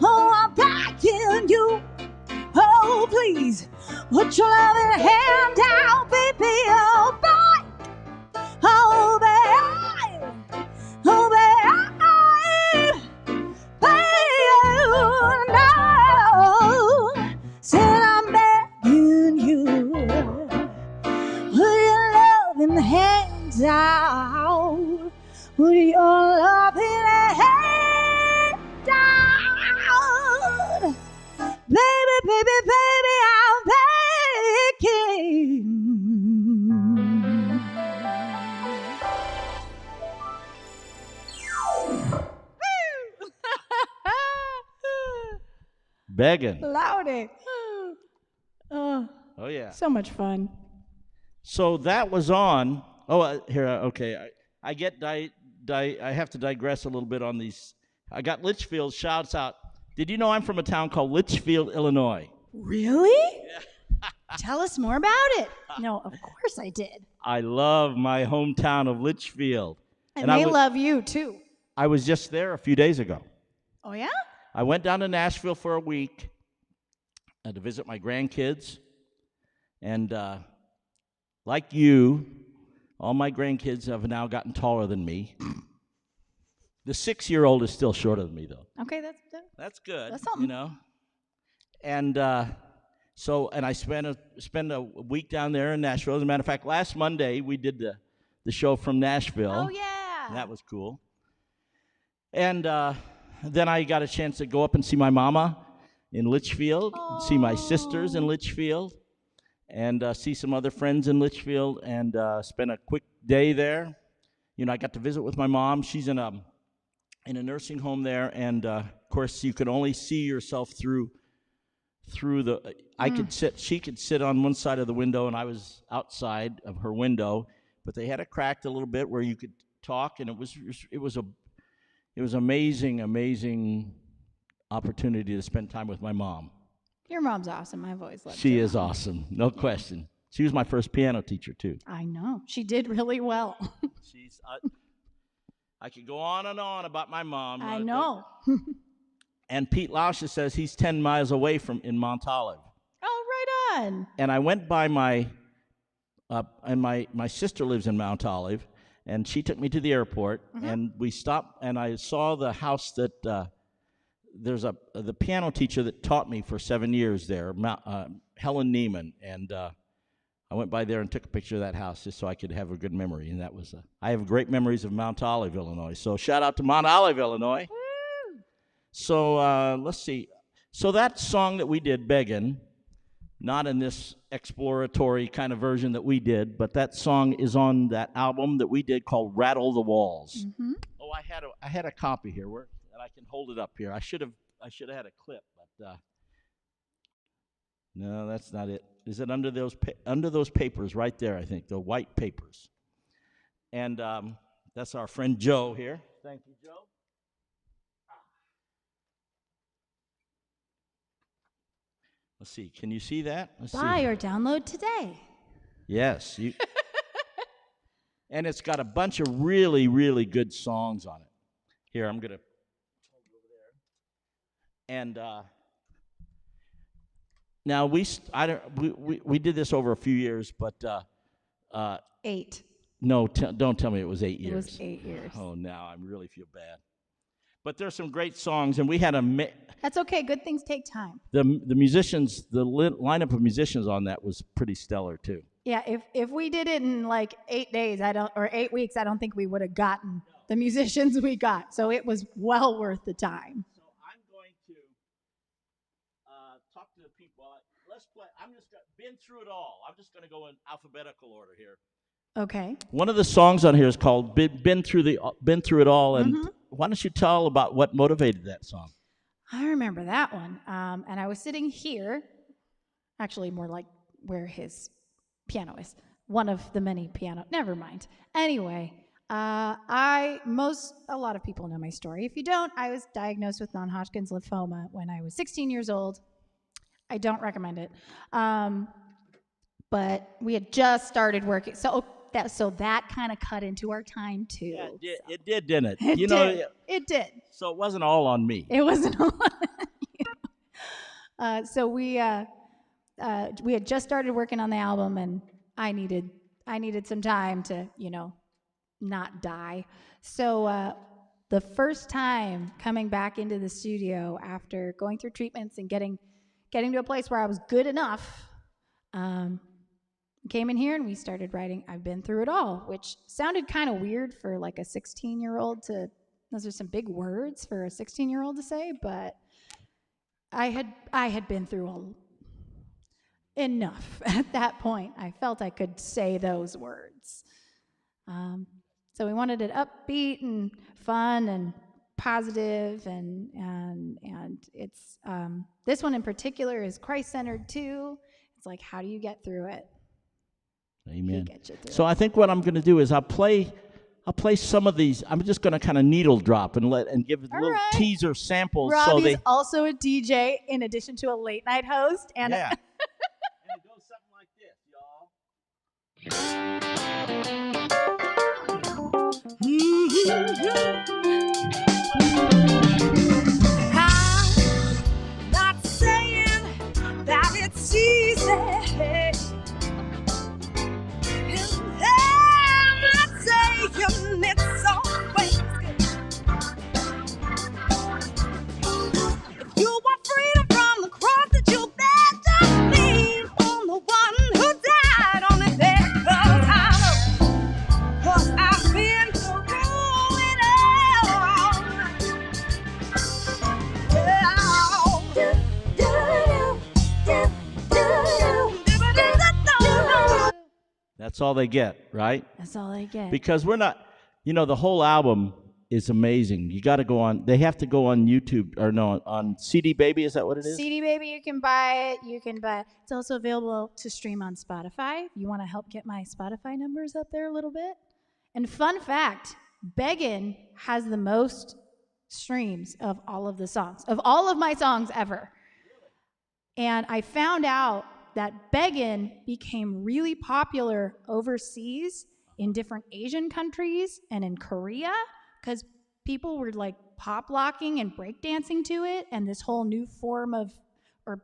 Oh, I'm begging you, oh, please, put your loving hand out, baby, oh, boy, oh, baby, oh, baby, baby, no, said I'm begging you, put your loving hands out, put your loving hand out, baby, baby, baby, I'm begging. Begging. Loudy. Oh, Oh, yeah. so much fun. So that was on. Oh, okay. I have to digress a little bit on these. I got Litchfield shouts out. Did you know I'm from a town called Litchfield, Illinois? Really? Tell us more about it. No, of course I did. I love my hometown of Litchfield. And they love you, too. I was just there a few days ago. Oh, yeah? I went down to Nashville for a week to visit my grandkids. And like you, all my grandkids have now gotten taller than me. The 6-year-old is still shorter than me, though. Okay, That's good. That's something. You know. And so I spent a week down there in Nashville. As a matter of fact, last Monday we did the show from Nashville. Oh, yeah. And that was cool. And then I got a chance to go up and see my mama in Litchfield, see my sisters in Litchfield, and see some other friends in Litchfield, and spent a quick day there. You know, I got to visit with my mom. She's in a nursing home there, and of course, you could only see yourself through the. She could sit on one side of the window, and I was outside of her window, but they had it cracked a little bit where you could talk, and it was amazing opportunity to spend time with my mom. Your mom's awesome. I've always loved her. She is awesome, no question. She was my first piano teacher, too. I know. She did really well. I could go on and on about my mom. I know. And Pete Lauscher says he's 10 miles away in Mount Olive. fun. And I went by and my sister lives in Mount Olive, and she took me to the airport, and we stopped, and I saw the house that there's the piano teacher that taught me for 7 years there, Helen Neiman, and I went by there and took a picture of that house just so I could have a good memory, and that was I have great memories of Mount Olive, Illinois. So shout out to Mount Olive, Illinois. Woo! So let's see. So that song that we did, Beggin', not in this exploratory kind of version that we did, but that song is on that album that we did called Rattle the Walls. Mm-hmm. Oh, I had a copy here and I can hold it up here. I should have had a clip, but no, that's not it. Is it under those papers right there? I think the white papers. And that's our friend Joe here. Thank you, Joe. Let's see. Can you see that? Let's Buy see. or download today. Yes. And it's got a bunch of really, really good songs on it. Here, I'm going to hold it over there. And now we did this over a few years, but 8. no, don't tell me it was 8 years. It was 8 years. Oh, now I really feel bad. But there's some great songs, and we had That's okay. Good things take time. the musicians, the lineup of musicians on that was pretty stellar too. Yeah, if we did it in like 8 days, or 8 weeks, I don't think we would have gotten the musicians we got. So it was well worth the time. So I'm going to talk to the people. Let's play. Been through it all. I'm just going to go in alphabetical order here. Okay. One of the songs on here is called "Been Through It All," and why don't you tell about what motivated that song? I remember that one. And I was sitting here, actually more like where his piano is. One of the many piano. Never mind. Anyway, a lot of people know my story. If you don't, I was diagnosed with non-Hodgkin's lymphoma when I was 16 years old. I don't recommend it. But we had just started working. So that kind of cut into our time too. Yeah, it did, didn't it? It did. So it wasn't all on me. It wasn't all on you. So we had just started working on the album, and I needed some time to, not die. So the first time coming back into the studio after going through treatments and getting to a place where I was good enough, came in here and we started writing I've Been Through It All, which sounded kind of weird for like a 16-year-old those are some big words for a 16-year-old to say, but I had been through enough at that point. I felt I could say those words. So we wanted it upbeat and fun and positive, and it's this one in particular is Christ-centered too. It's like, how do you get through it? Amen. So I think what I'm going to do is I'll play some of these. I'm just going to kind of needle drop and give little teaser samples. Robbie's also a DJ in addition to a late night host, and yeah. And it goes something like this, I'm not saying that it's easy. I'm not saying it's always good. If you want freedom from the cross that you bear, just lean on the one who died on it there. 'Cause I've been through it all. That's all they get, right? that's all I get. Because we're not, the whole album is amazing. You got to go on. They have to go on YouTube on CD Baby. Is that what it is? CD Baby, you can buy it. It's also available to stream on Spotify. You want to help get my Spotify numbers up there a little bit? And fun fact, Beggin' has the most streams of all of my songs ever. And I found out that Beggin' became really popular overseas in different Asian countries and in Korea because people were like pop locking and breakdancing to it, and this whole new form of, or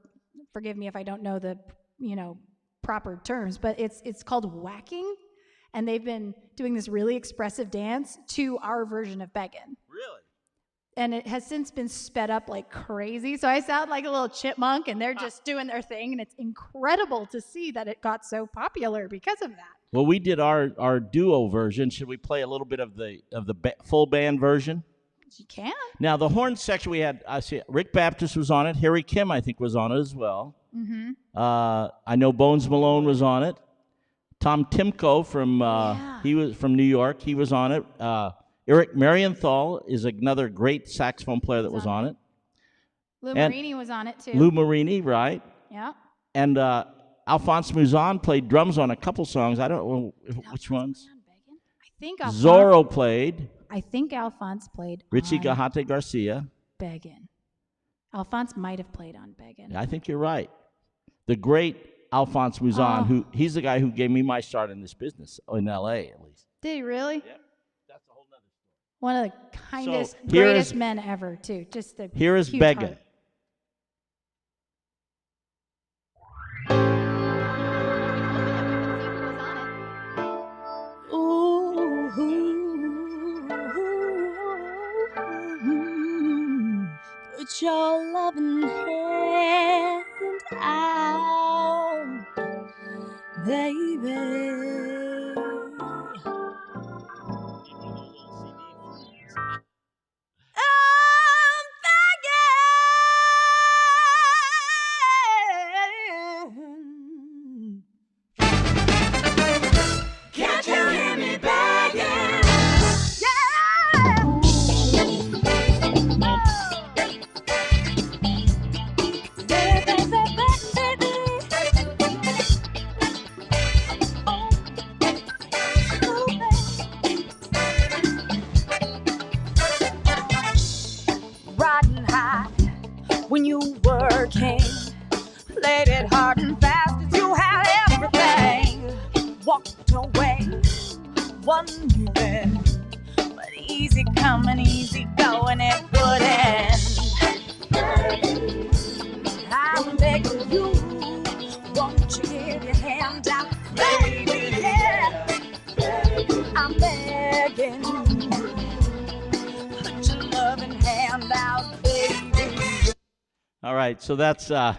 forgive me if I don't know the proper terms, but it's called whacking, and they've been doing this really expressive dance to our version of Beggin'. Really? And it has since been sped up like crazy. So I sound like a little chipmunk, and they're just doing their thing. And it's incredible to see that it got so popular because of that. Well, we did our duo version. Should we play a little bit of the full band version? You can. Now, the horn section we had, I see Rick Baptist was on it. Harry Kim, I think, was on it as well. Mm-hmm. I know Bones Malone was on it. Tom Timko he was from New York. He was on it. Eric Marienthal is another great saxophone player that was on it. Lou Marini was on it, too. Lou Marini, right. Yeah. And Alphonse Mouzon played drums on a couple songs. I don't know which ones. I think Zorro played. I think Alphonse played Richie on Gahate Garcia. Beggin'. Alphonse might have played on Beggin'. Yeah, I think you're right. The great Alphonse Mouzon, he's the guy who gave me my start in this business, in L.A. at least. Did he really? Yep. That's a whole nother story. One of the kindest, So here greatest is- men ever, too. Just a Here is huge Beggin'. heart. Put your loving hand out, baby. I'm begging. Can't you hear me begging? Riding high when you were king, played it hard and fast as you had everything. Walked away, wondering, but easy coming, easy going, it would end. I'm begging you, won't you give your hand out, baby? Yeah, I'm begging. Put your loving hand out, baby. All right, so that's enough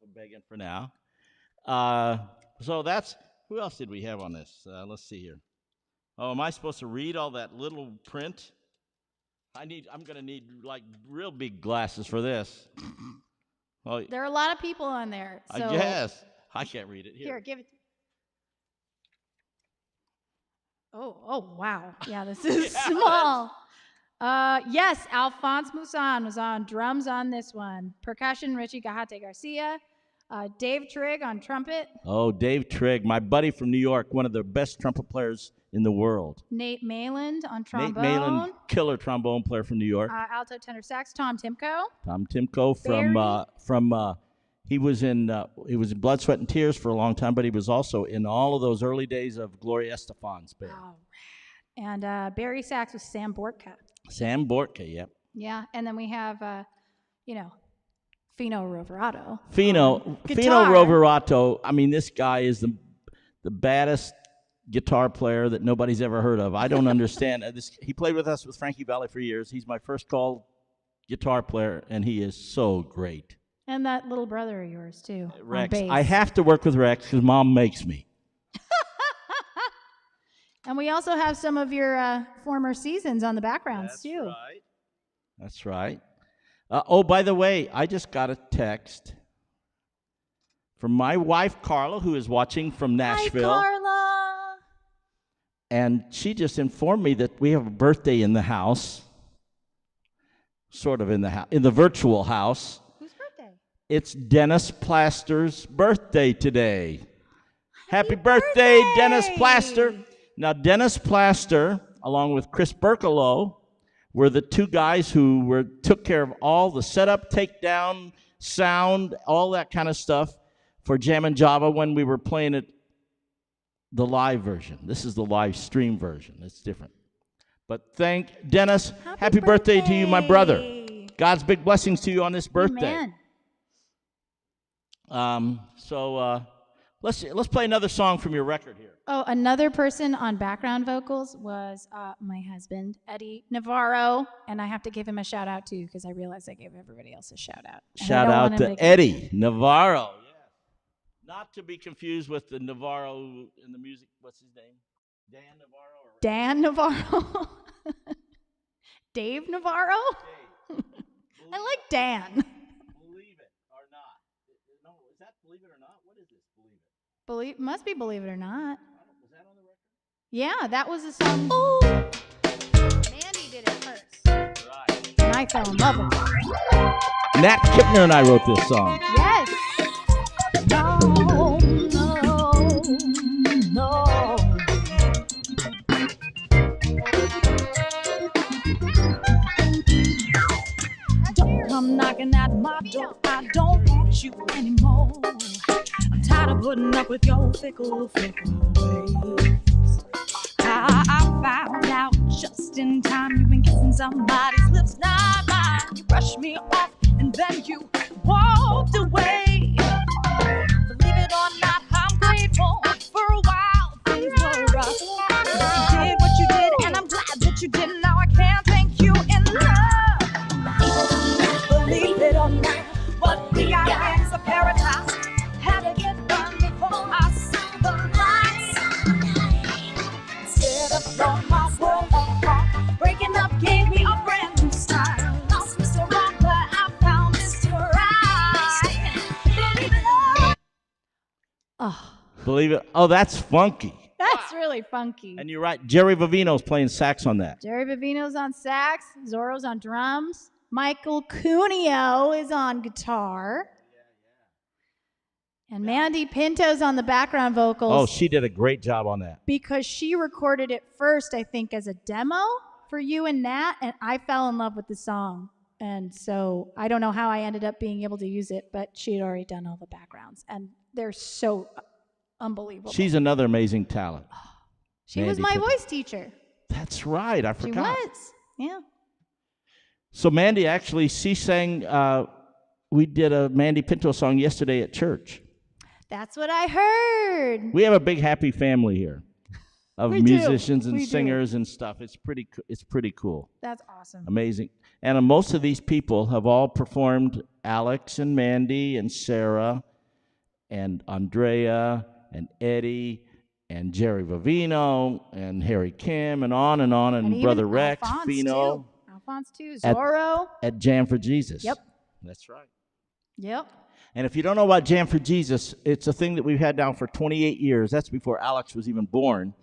of begging for now. So that's who else did we have on this? Let's see here. Oh, am I supposed to read all that little print? I'm gonna need like real big glasses for this. Well, There are a lot of people on there. So I guess I can't read it Here, here. give it. Oh, wow. Yeah, this is small. Yes, Alphonse Mouzon was on drums on this one. Percussion, Richie Gahate Garcia. Dave Trigg on trumpet. Oh, Dave Trigg, my buddy from New York, one of the best trumpet players in the world. Nate Mayland on trombone. Nate Malin, killer trombone player from New York. Alto tenor sax, Tom Timko. Tom Timko he was in Blood, Sweat, and Tears for a long time, but he was also in all of those early days of Gloria Estefan's band. Oh, rad. And Barry sax was Sam Bortka. Sam Bortka, yep. Yeah, and then we have, Fino Roverato. Fino guitar. Roverato, I mean, this guy is the baddest guitar player that nobody's ever heard of. I don't understand. He played with us with Frankie Valli for years. He's my first call guitar player, and he is so great. And that little brother of yours, too. Rex. On bass. I have to work with Rex because Mom makes me. And we also have some of your former seasons on the backgrounds, too. Right. That's right. Oh, by the way, I just got a text from my wife, Carla, who is watching from Nashville. Hi, Carla. And she just informed me that we have a birthday in the house, sort of in the virtual house. Whose birthday? It's Dennis Plaster's birthday today. Happy birthday, Dennis Plaster. Now, Dennis Plaster, along with Chris Berkalow, were the two guys who took care of all the setup, takedown, sound, all that kind of stuff for Jammin' Java when we were playing it, the live version. This is the live stream version. It's different. But thank Dennis. Happy birthday to you, my brother. God's big blessings to you on this birthday. Amen. Let's play another song from your record here. Oh, another person on background vocals was my husband, Eddie Navarro, and I have to give him a shout out too because I realized I gave everybody else a shout out. Shout out to Eddie Navarro. Yeah. Not to be confused with the Navarro in the music. What's his name? Dan Navarro? Dan Navarro. Dave Navarro? Dave. I like Dan. Believe it or not. No, is that Believe It or Not? What is this? Believe It. Must be Believe It or Not. Was that on the record? Yeah, that was a song. Ooh. Mandy did it first. Right. And I fell in love with it. Nat Kipner and I wrote this song. Yes. No, no, no. Don't come knocking at my door. I don't want you anymore. I'm tired of putting up with your fickle ways. I found out just in time you've been kissing somebody's lips, not mine. You brushed me off and then you walked away. Believe it or not, I'm grateful. For a while, things were rough. You did what you did, and I'm glad that you did. Now I can't thank you enough. Believe it or not, what we are is a paradise. Had to get done before I saw the lights. Instead of throwing my world apart, breaking up gave me a brand new style. Lost Mr. Wrong, but I found Mr. Right. Believe it or Oh, Believe It. Oh, that's funky. that's really funky. And you're right. Jerry Vivino's playing sax on that. Jerry Vivino's on sax, Zorro's on drums, Michael Cuneo is on guitar, and Mandy Pinto's on the background vocals. Oh, she did a great job on that. Because she recorded it first, I think, as a demo for you and Nat, and I fell in love with the song. And so I don't know how I ended up being able to use it, but she had already done all the backgrounds, and they're so unbelievable. She's another amazing talent. She was Mandy my Pinto. voice teacher. That's right. I She forgot. was. Yeah. So Mandy actually, she sang, we did a Mandy Pinto song yesterday at church. That's what I heard. We have a big happy family here of We do. musicians and We do. singers and stuff. It's pretty cool. That's awesome. Amazing. And most of these people have all performed, Alex and Mandy and Sarah and Andrea and Eddie and Jerry Vivino and Harry Kim and on and even Brother Rex, Alphonse, Fino too. Alphonse too. At- Zorro. at Jam for Jesus. Yep. That's right. Yep. And if you don't know about Jam for Jesus, it's a thing that we've had now for 28 years. That's before Alex was even born.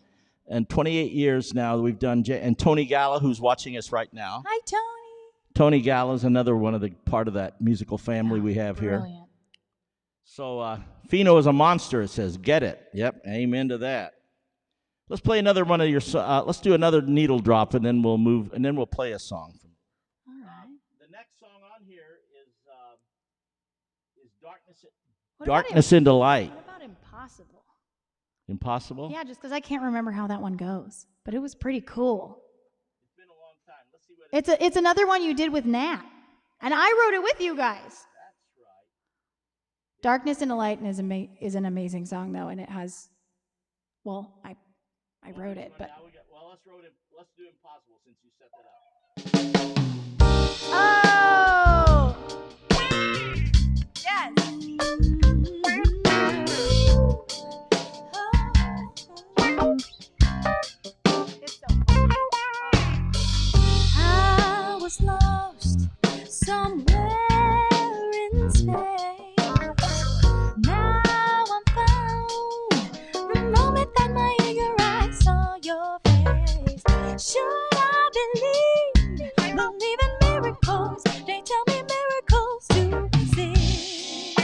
And 28 years now we've done, and Tony Galla, who's watching us right now. Hi, Tony. Tony Galla is another one of the part of that musical family we have here. Brilliant. So Fino is a monster, it says. Get it. Yep, amen to that. Let's play another one of your, let's do another needle drop, and then we'll move, and then we'll play a song. All right. The next song on here is What Darkness into Light. What about Impossible? Impossible? Yeah, just because I can't remember how that one goes, but it was pretty cool. It's been a long time. Let's see what It's another one you did with Nat, and I wrote it with you guys. That's right. Darkness into Light is an amazing song though, and it has, well, I wrote it, but Let's do Impossible since you set that up. oh, yes. It's so fun. I was lost somewhere in space. Now I'm found. The moment that my eager eyes saw your face. Should I believe in miracles? They tell me miracles to see.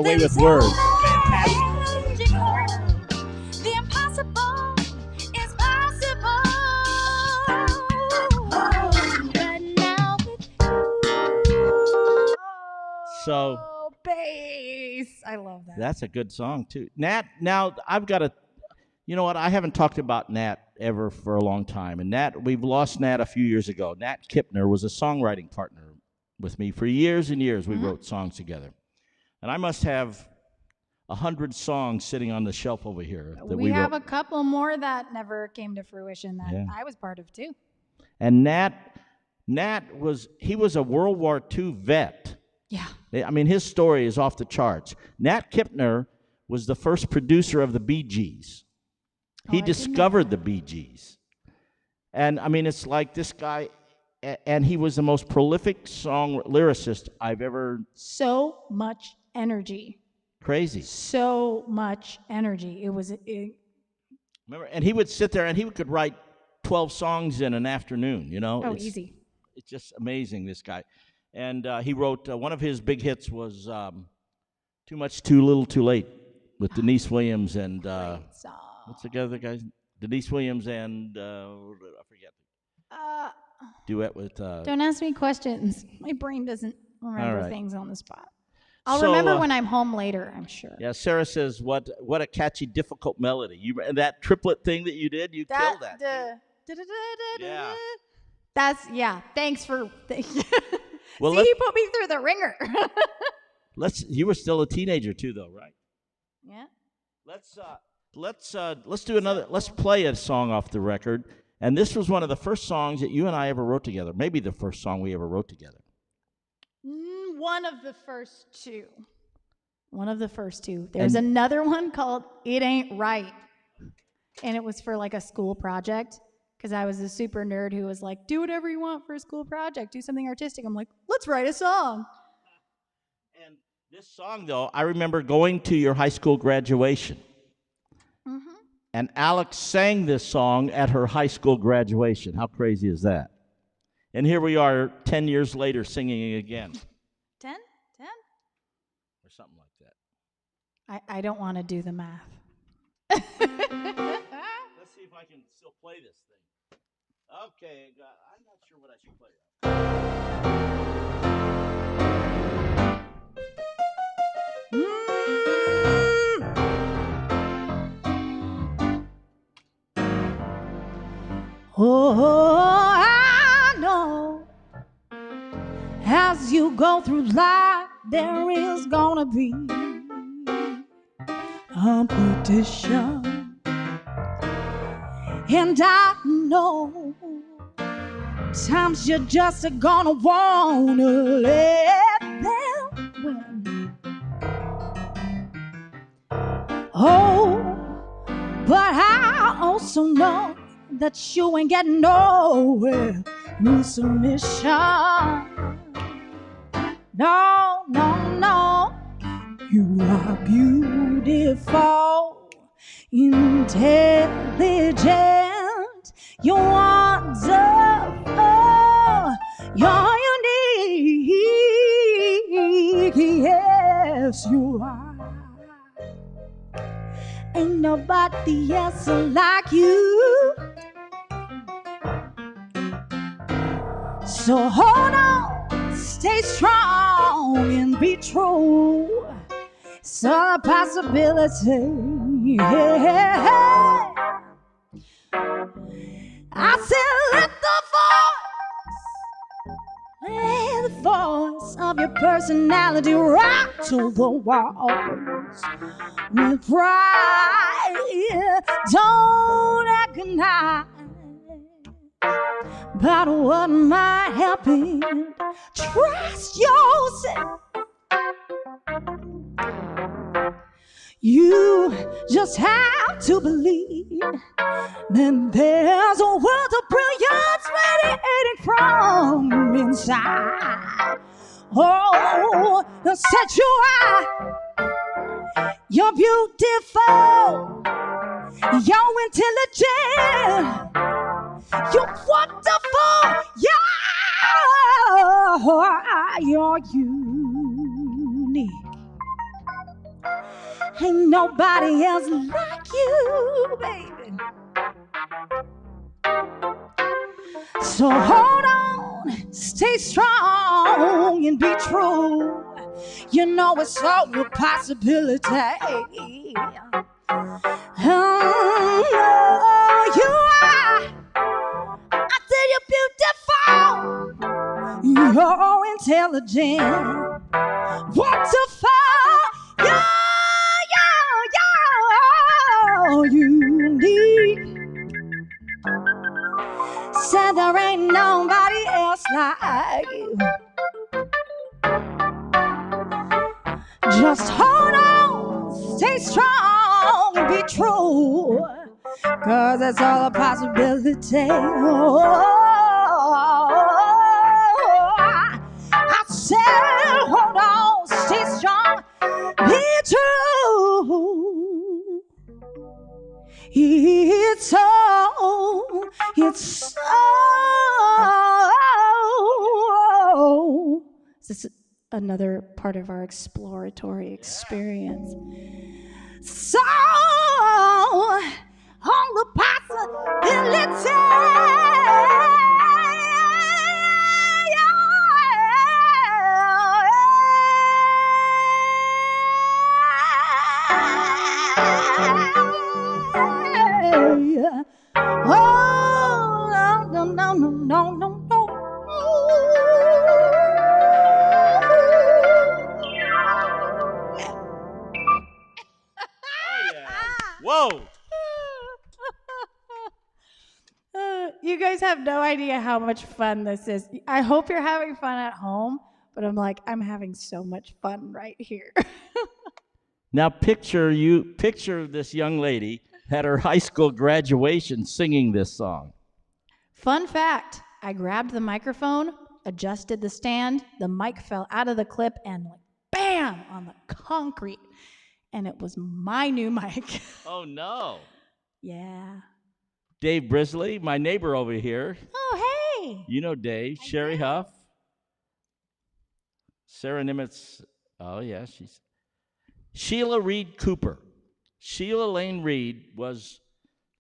away with words. The impossible is possible. But now with you. So Oh, bass. I love that. that's a good song too. Nat, now I've got a, you know what? I haven't talked about Nat ever for a long time. And Nat, we've lost Nat a few years ago. Nat Kipner was a songwriting partner with me for years and years. We wrote songs together. And I must have 100 songs sitting on the shelf over here that we have wrote. a couple more that never came to fruition that Yeah. I was part of too. And Nat was a World War II vet. Yeah. I mean, his story is off the charts. Nat Kipner was the first producer of the Bee Gees. Oh, He I didn't know discovered the Bee Gees. And I mean, it's like this guy, and he was the most prolific lyricist I've ever, So much energy. crazy. So much energy. It was Remember, and he would sit there and he could write 12 songs in an afternoon, you know? easy. It's just amazing, this guy. And he wrote, one of his big hits was Too Much, Too Little, Too Late with Denise Williams and, Great song. what's the other guy? Denise Williams and, I forget. Duet with, Don't ask me questions. My brain doesn't remember All right. things on the spot. I'll So, remember when I'm home later, I'm sure. yeah, Sarah says, what a catchy, difficult melody. That triplet thing that you did, you killed that. Yeah. That's, thanks for, Well, see, he put me through the ringer. you were still a teenager too, though, right? Yeah. Let's do another. Let's play a song off the record. And this was one of the first songs that you and I ever wrote together. Maybe the first song we ever wrote together. One of the first two. There's another one called It Ain't Right. And it was for like a school project because I was a super nerd who was like, do whatever you want for a school project. Do something artistic. I'm like, let's write a song. And this song, though, I remember going to your high school graduation. Mm-hmm. And Alex sang this song at her high school graduation. How crazy is that? And here we are 10 years later singing it again. 10? Or something like that. I don't want to do the math. Let's see if I can still play this thing. Okay, I'm not sure what I should play. Oh, I know as you go through life, there is gonna be competition. And I know times you're just gonna wanna let them win. Oh, but I also know that you ain't getting nowhere with submission. No, no, no. You are beautiful, intelligent, you're wonderful, you're unique. Yes, you are. Ain't nobody else like you. So hold on, stay strong and be true. It's a possibility. Yeah. I said let the voice of your personality rattle the walls with pride. Don't agonize about what might happen. Trust yourself. You just have to believe that there's a world of brilliance radiating from inside. Oh, set you are. You're beautiful. You're intelligent. You're wonderful. Yeah, you're unique. Ain't nobody else like you, baby. So hold on, stay strong and be true. You know it's all a possibility. Oh, you are, I tell you, beautiful. You're intelligent, wonderful. You're unique. Said there ain't nobody else like you. Just hold on, stay strong and be true, 'cause it's all a possibility. Oh, I said hold on, stay strong, be true. It's so. This is another part of our exploratory experience. So, all the possibilities. Oh, no, no, no, no, no, no. Whoa! You guys have no idea how much fun this is. I hope you're having fun at home, but I'm having so much fun right here. Now picture this young lady at her high school graduation singing this song. Fun fact, I grabbed the microphone, adjusted the stand, the mic fell out of the clip and bam on the concrete. And it was my new mic. Oh no. Yeah. Dave Brisley, my neighbor over here. Oh, hey. You know Dave. Sherry Huff. Sarah Nimitz. Oh, yeah, she's. Sheila Reed Cooper. Sheila Lane Reed was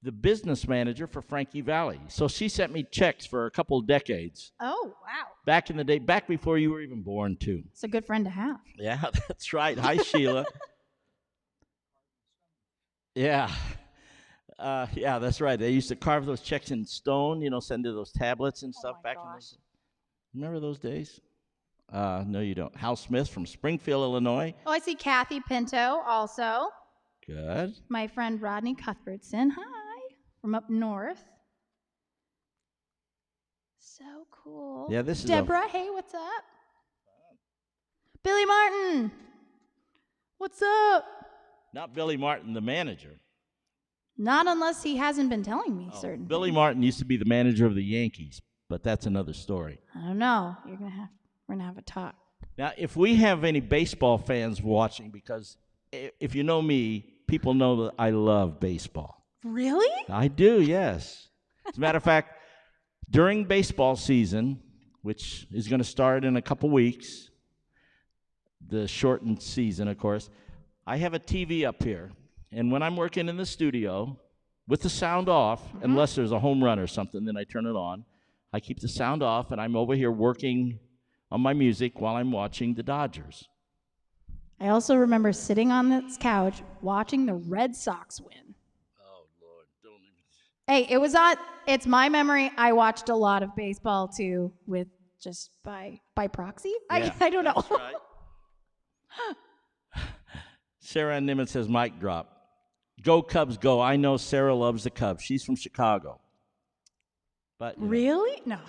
the business manager for Frankie Valli. So she sent me checks for a couple of decades. Oh, wow. Back in the day, back before you were even born, too. It's a good friend to have. Yeah, that's right. Hi, Sheila. Yeah. Yeah, that's right. They used to carve those checks in stone, send to those tablets and stuff back in those. Remember those days? No, you don't. Hal Smith from Springfield, Illinois. Oh, I see Kathy Pinto also. Good. My friend Rodney Cuthbertson. Hi. From up north. So cool. Yeah, this is Deborah, hey, what's up? Billy Martin. What's up? Not Billy Martin, the manager. Not unless he hasn't been telling me certain Billy things. Martin used to be the manager of the Yankees, but that's another story. I don't know. We're gonna have a talk. Now, if we have any baseball fans watching, because if you know me, people know that I love baseball. Really? I do, yes. As a matter of fact, during baseball season, which is going to start in a couple weeks, the shortened season, of course, I have a TV up here. And when I'm working in the studio with the sound off, unless there's a home run or something, then I turn it on. I keep the sound off, and I'm over here working on my music while I'm watching the Dodgers. I also remember sitting on this couch watching the Red Sox win. Oh, Lord, don't even. Hey, it's my memory. I watched a lot of baseball too, with just by proxy. Yeah, I don't know. that's right. Sarah Nimitz says, mic drop. Go Cubs, go. I know Sarah loves the Cubs. She's from Chicago. But really? No.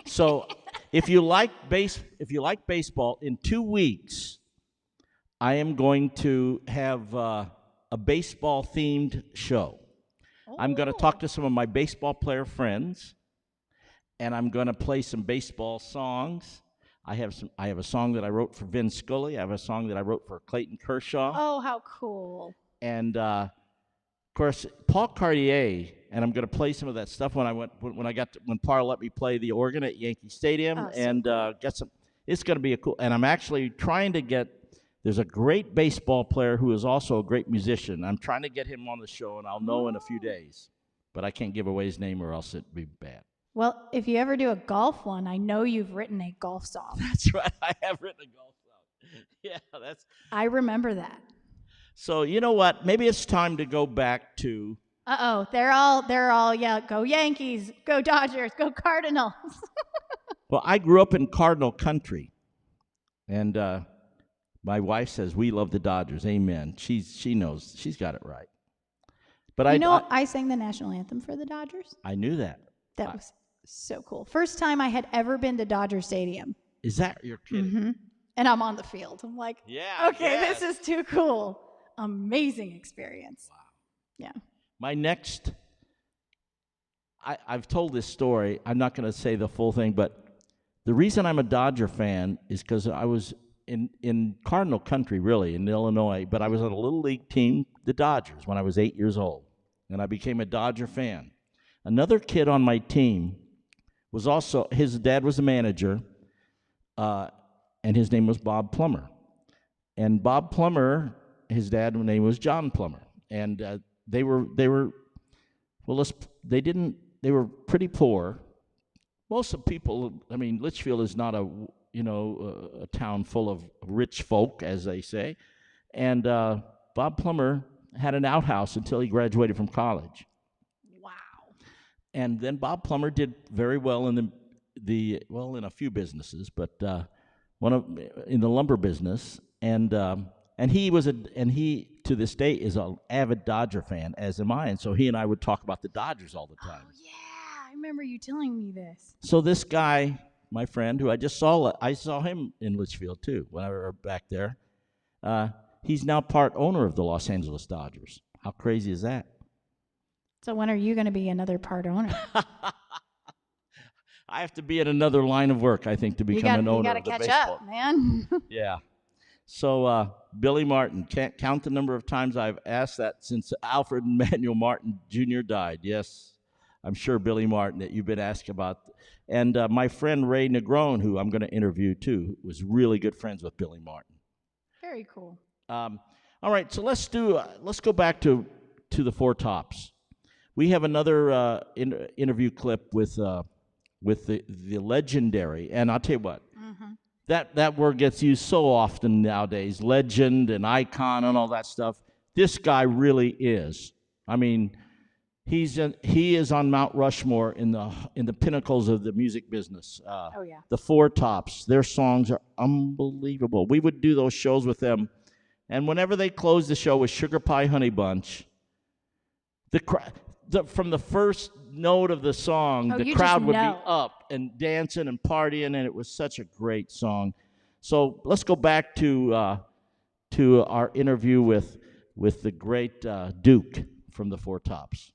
So if you like baseball, in 2 weeks, I am going to have a baseball-themed show. I'm going to talk to some of my baseball player friends, and I'm going to play some baseball songs. I have a song that I wrote for Vin Scully. I have a song that I wrote for Clayton Kershaw. Oh, how cool. And of course, Paul Cartier, and I'm going to play some of that stuff when Paul let me play the organ at Yankee Stadium, Oh, so and get some. It's going to be a cool. And I'm actually trying to get There's a great baseball player who is also a great musician. I'm trying to get him on the show, and I'll know in a few days. But I can't give away his name or else it'd be bad. Well, if you ever do a golf one, I know you've written a golf song. That's right. I have written a golf song. Yeah, that's. I remember that. So you know what? Maybe it's time to go back to. They're all yeah. Go Yankees, go Dodgers, go Cardinals. Well, I grew up in Cardinal country, and my wife says we love the Dodgers. Amen. She knows. She's got it right. But I sang the national anthem for the Dodgers. I knew that. That was so cool. First time I had ever been to Dodger Stadium. Is that you're kidding? Mm-hmm. And I'm on the field. I'm like, yeah, okay, yes. this is too cool. Amazing experience. Wow. Yeah. My next, I've told this story. I'm not going to say the full thing, but the reason I'm a Dodger fan is because I was in Cardinal country, really, in Illinois, but I was on a little league team, the Dodgers, when I was 8 years old, and I became a Dodger fan. Another kid on my team was also, his dad was a manager, and his name was Bob Plummer. And Bob Plummer, his dad's name was John Plummer. And they were pretty poor. Most of the people, I mean, Litchfield is not a town full of rich folk, as they say. And Bob Plummer had an outhouse until he graduated from college. And then Bob Plummer did very well in in a few businesses, but in the lumber business, and he to this day is an avid Dodger fan, as am I, and so he and I would talk about the Dodgers all the time. Oh yeah, I remember you telling me this. So this guy, my friend, who I saw him in Litchfield too when I was back there. He's now part owner of the Los Angeles Dodgers. How crazy is that? So when are you going to be another part owner? I have to be in another line of work, I think, to become an owner of the baseball. You got to catch up, man. Yeah. So Billy Martin, can't count the number of times I've asked that since Alfred Emmanuel Martin Jr. died. Yes, I'm sure Billy Martin that you've been asked about. And my friend Ray Negron, who I'm going to interview too, was really good friends with Billy Martin. Very cool. All right, so let's go back to the Four Tops. We have another interview clip with the legendary, and I'll tell you what, that word gets used so often nowadays, legend and icon and all that stuff. This guy really is. I mean, he is on Mount Rushmore in the pinnacles of the music business. Oh yeah. The Four Tops, their songs are unbelievable. We would do those shows with them, and whenever they closed the show with Sugar Pie Honey Bunch, from the first note of the song, the crowd would be up and dancing and partying, and it was such a great song. So let's go back to our interview with the great Duke from the Four Tops.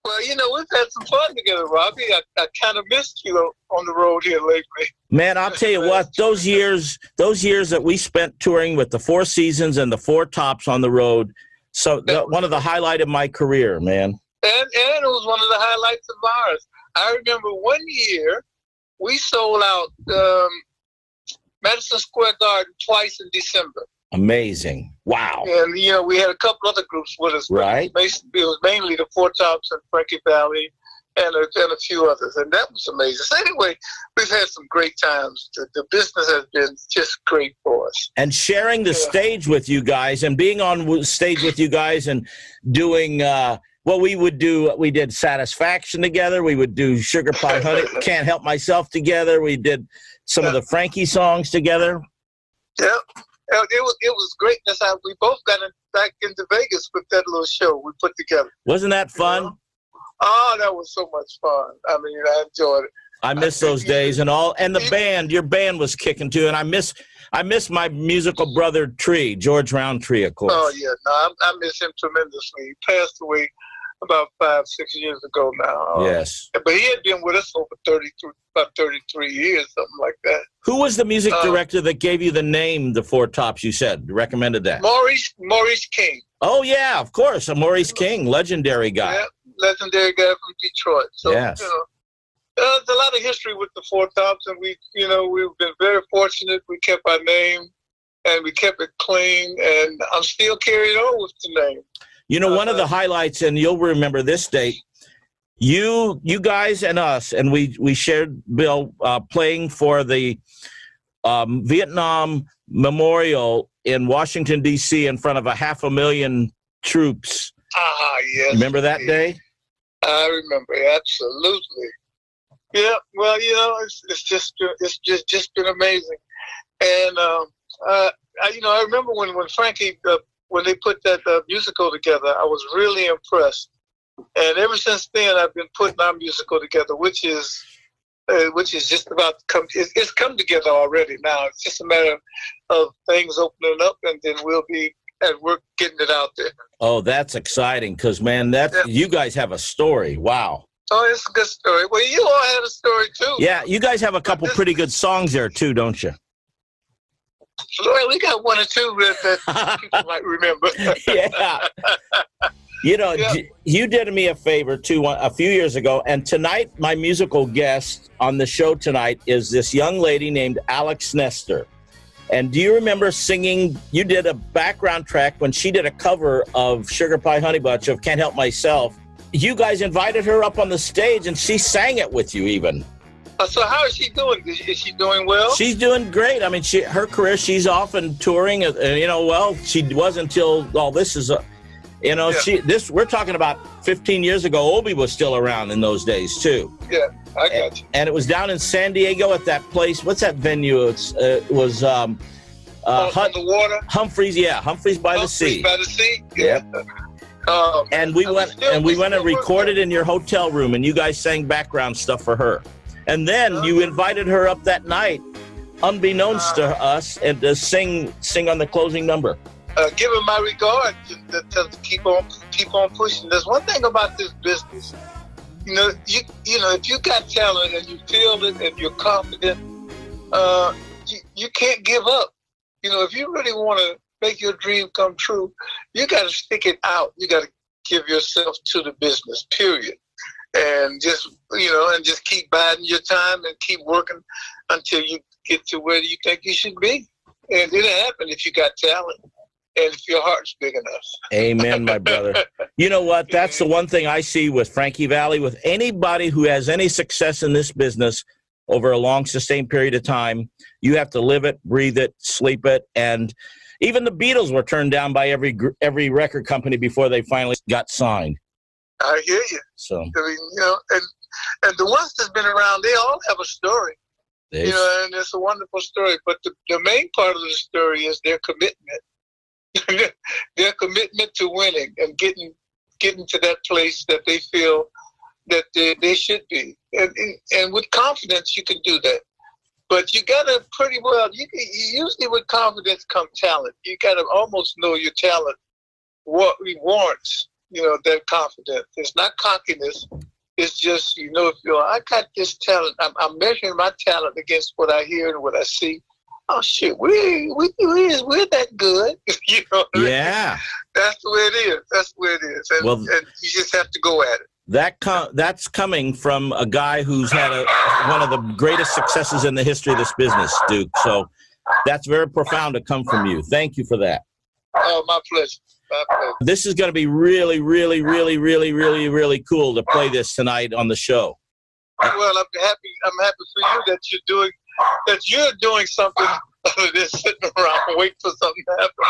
Well, we've had some fun together, Robbie. I kind of missed you on the road here lately. Man, I'll tell you what, those years that we spent touring with the Four Seasons and the Four Tops on the road, so one of the highlight of my career, man. And it was one of the highlights of ours. I remember one year we sold out Madison Square Garden twice in December. Amazing. Wow. And, we had a couple other groups with us. Right. It was mainly the Four Tops and Frankie Valli and a few others. And that was amazing. So anyway, we've had some great times. The business has been just great for us. And sharing the stage with you guys and being on stage with you guys and doing what we would do. We did Satisfaction together. We would do Sugar Pie Honey, Can't Help Myself together. We did some of the Frankie songs together. Yeah. It was great. That's how we both got back into Vegas with that little show we put together. Wasn't that fun? Oh, that was so much fun. I mean, I enjoyed it. I miss those days and all. And the band, your band was kicking too. And I miss my musical brother George Roundtree, of course. Oh yeah, no, I miss him tremendously. He passed away about 5-6 years ago now. Yes. But he had been with us over about 33 years, something like that. Who was the music director that gave you the name The Four Tops, you said? Recommended that? Maurice King. Oh, yeah, of course. Maurice King, legendary guy. Yeah, legendary guy from Detroit. So, yes. There's a lot of history with the Four Tops, and we've been very fortunate. We kept our name, and we kept it clean, and I'm still carried on with the name. You know, one of the highlights, and you'll remember this date, you guys and us, and we shared, Bill, playing for the Vietnam Memorial in Washington, D.C. in front of 500,000 troops. Yes. Remember that day? I remember, absolutely. Yeah, well, it's just been amazing. And, I remember when Frankie, when they put that musical together, I was really impressed. And ever since then, I've been putting our musical together, which is just about to come. It's come together already now. It's just a matter of things opening up, and then we'll be at work getting it out there. Oh, that's exciting, because, man, you guys have a story. Wow. Oh, it's a good story. Well, you all had a story, too. Yeah, you guys have a couple pretty good songs there, too, don't you? Well, we got one or two that people might remember. Yeah. You know, you did me a favor, too, a few years ago, and tonight my musical guest on the show tonight is this young lady named Alex Nestor. And do you remember singing, you did a background track when she did a cover of Sugar Pie Honey Bunch of Can't Help Myself. You guys invited her up on the stage, and she sang it with you even. So how is she doing? Is she doing well? She's doing great. I mean, her career, she's off and touring. She was until all this is, we're talking about 15 years ago. Obi was still around in those days too. Yeah, I got you. And it was down in San Diego at that place. What's that venue? It was on the water. Humphreys by the Sea. Humphreys by the Sea. Yeah. And we went and recorded in your hotel room, and you guys sang background stuff for her. And then you invited her up that night, unbeknownst to us, and to sing on the closing number. Give her my regard to keep on pushing. There's one thing about this business. If you got talent and you feel it and you're confident, you can't give up. If you really want to make your dream come true, you got to stick it out. You got to give yourself to the business, period. And just keep biding your time and keep working until you get to where you think you should be. And it'll happen if you got talent and if your heart's big enough. Amen, my brother. You know what? That's the one thing I see with Frankie Valli, with anybody who has any success in this business over a long, sustained period of time. You have to live it, breathe it, sleep it. And even the Beatles were turned down by every record company before they finally got signed. I hear you. So, I mean, and the ones that's been around, they all have a story. And it's a wonderful story. But the main part of the story is their commitment. Their commitment to winning and getting to that place that they feel that they should be. And with confidence, you can do that. But you got to pretty well, usually with confidence come talent. You got to almost know your talent, what warrants, that confidence. It's not cockiness. It's just, I got this talent. I'm measuring my talent against what I hear and what I see. Oh, shit, we're that good. Yeah. That's the way it is. And you just have to go at it. That's coming from a guy who's had one of the greatest successes in the history of this business, Duke. So that's very profound to come from you. Thank you for that. Oh, my pleasure. This is going to be really, really, really, really, really, really cool to play this tonight on the show. Well, I'm happy for you that you're doing something other than sitting around waiting for something to happen.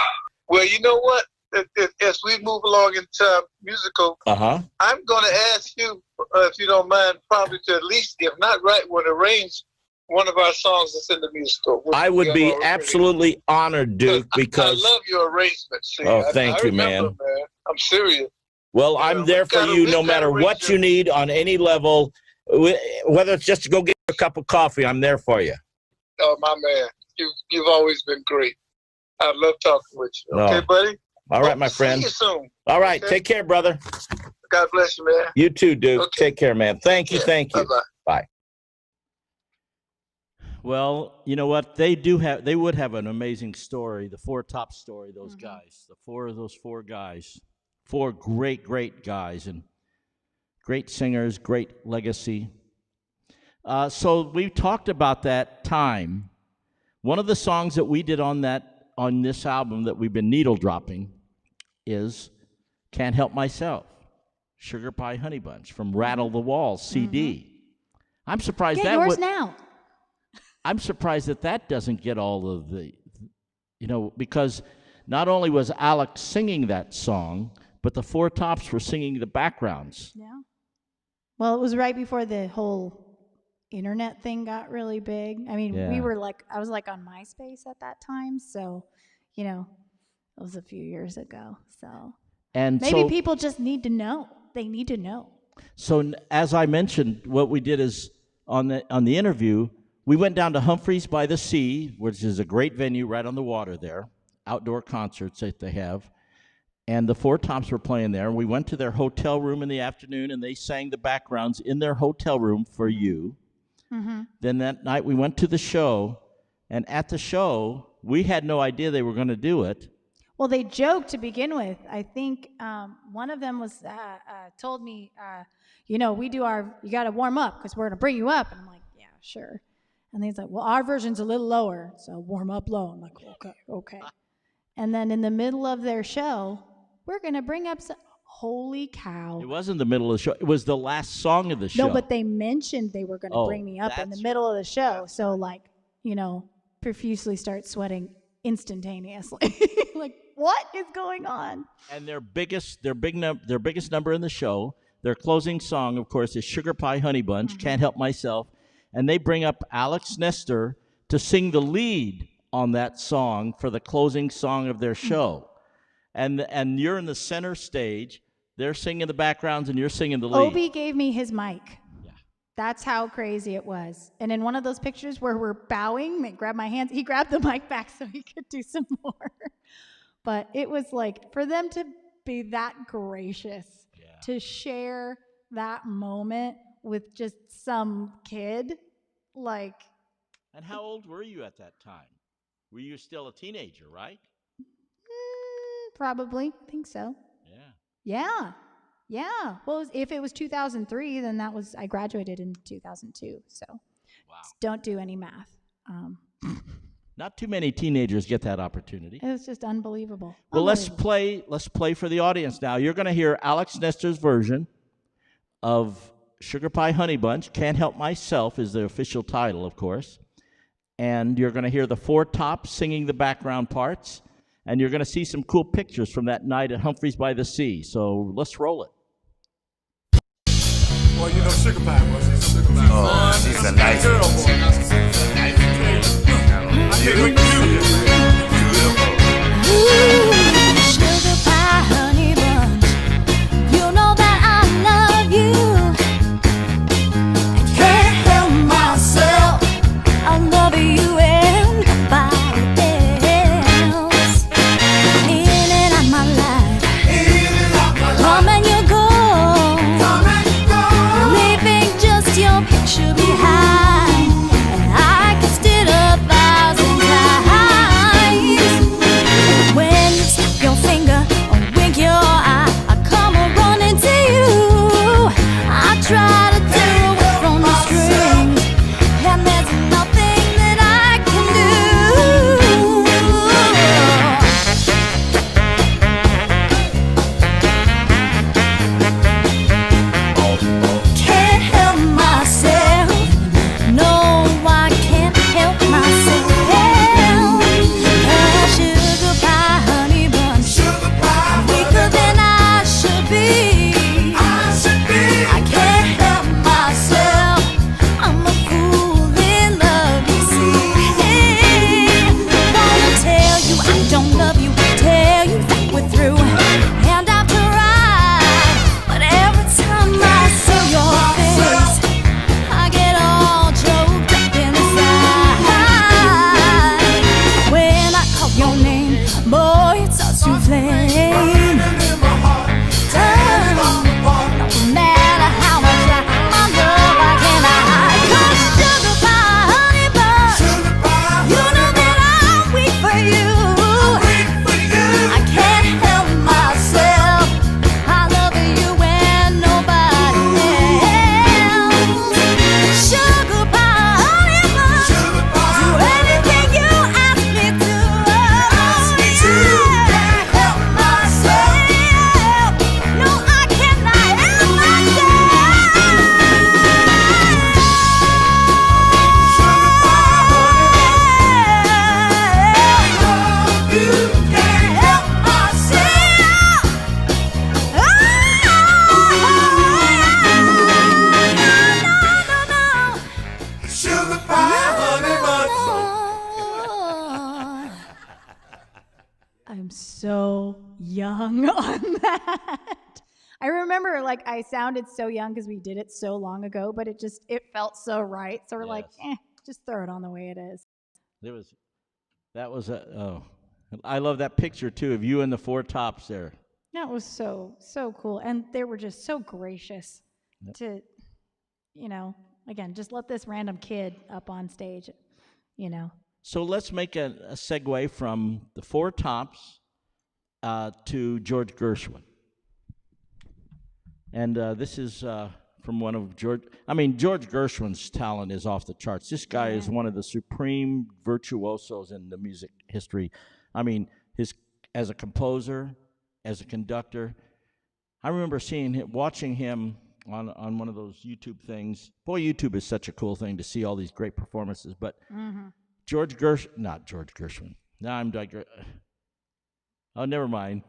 Well, you know what? As we move along into musical, I'm going to ask you, if you don't mind, probably to at least, if not right, arrange one of our songs that's in the musical. I would be absolutely honored, Duke, because I love your arrangements. Thank you, man. I'm serious. Well, I'm there for you no matter what you need on any level, whether it's just to go get a cup of coffee. I'm there for you. Oh, my man, you've always been great. I love talking with you. Okay, buddy. All right, my friend. See you soon. All right, take care, brother. God bless you, man. You too, Duke. Okay. Take care, man. Thank you. Bye-bye. Bye. Well, you know what? They would have an amazing story, the Four Top story, those guys. Those four guys. Four great, great guys and great singers, great legacy. So we talked about that time. One of the songs that we did on this album that we've been needle dropping is "Can't Help Myself," Sugar Pie Honey Bunch from Rattle the Walls CD. I'm surprised Get that yours now. I'm surprised that doesn't get all of the, because not only was Alex singing that song, but the Four Tops were singing the backgrounds. Yeah. Well, it was right before the whole internet thing got really big. I mean, Yeah. I was like on MySpace at that time, so, it was a few years ago. So And maybe so, people just need to know. They need to know. So as I mentioned, what we did is on the interview, we went down to Humphreys by the Sea, which is a great venue right on the water there, outdoor concerts that they have. And the Four Tops were playing there. We went to their hotel room in the afternoon, and they sang the backgrounds in their hotel room for you. Mm-hmm. Then that night we went to the show, and at the show, we had no idea they were going to do it. Well, they joked to begin with. I think one of them was told me, you got to warm up because we're going to bring you up. And I'm like, yeah, sure. And he's like, well, our version's a little lower, so warm up low. I'm like, okay. And then in the middle of their show, we're going to bring up some, holy cow. It wasn't the middle of the show. It was the last song of the show. No, but they mentioned they were going to bring me up in the middle of the show. So profusely start sweating instantaneously. Like, what is going on? And their biggest number in the show, their closing song, of course, is Sugar Pie Honey Bunch, Can't Help Myself. And they bring up Alex Nestor to sing the lead on that song for the closing song of their show. And you're in the center stage. They're singing the backgrounds, and you're singing the lead. Obi gave me his mic. Yeah. That's how crazy it was. And in one of those pictures where we're bowing, they grab my hands. He grabbed the mic back so he could do some more. But it was like, for them to be that gracious, to share that moment with just some kid, like. And how old were you at that time? Were you still a teenager, right? Probably. I think so. Yeah. Well, if it was 2003, then I graduated in 2002. So don't do any math. Not too many teenagers get that opportunity. It was just unbelievable. Well, let's play for the audience now. You're going to hear Alex Nestor's version of Sugar Pie Honey Bunch. Can't Help Myself is the official title, of course. And you're going to hear the Four Tops singing the background parts. And you're going to see some cool pictures from that night at Humphreys by the Sea. So let's roll it. Well, Sugar Pie was Sugar Pie. Oh, she's a nice girl, boy. I can't wait to do this, man. Ooh, sugar pie, honey bunch. You know that I love you. I can't help myself. I love you and nobody else. In and out my life. Come and you go. Leaving just your picture behind. And I can still up 1,000 times. When you snap your finger or wink your eye, I come running to you. I try to tear away from the strings, and there's nothing that I can do. Can't help myself. No, I can't help myself. Sugar pie, honey bunch. Weaker than I should be. I can't help so young on that. I remember like I sounded so young because we did it so long ago, but it felt so right. So we're like, just throw it on the way it is. I love that picture too of you and the Four Tops there. That was so cool. And they were just so gracious to, again, just let this random kid up on stage, So let's make a segue from the Four Tops to George Gershwin. And this is from one of George Gershwin's talent is off the charts. This guy is one of the supreme virtuosos in the music history. I mean, as a composer, as a conductor. I remember watching him on one of those YouTube things. Boy, YouTube is such a cool thing to see all these great performances. But not George Gershwin. Now I'm digressing. Oh, never mind.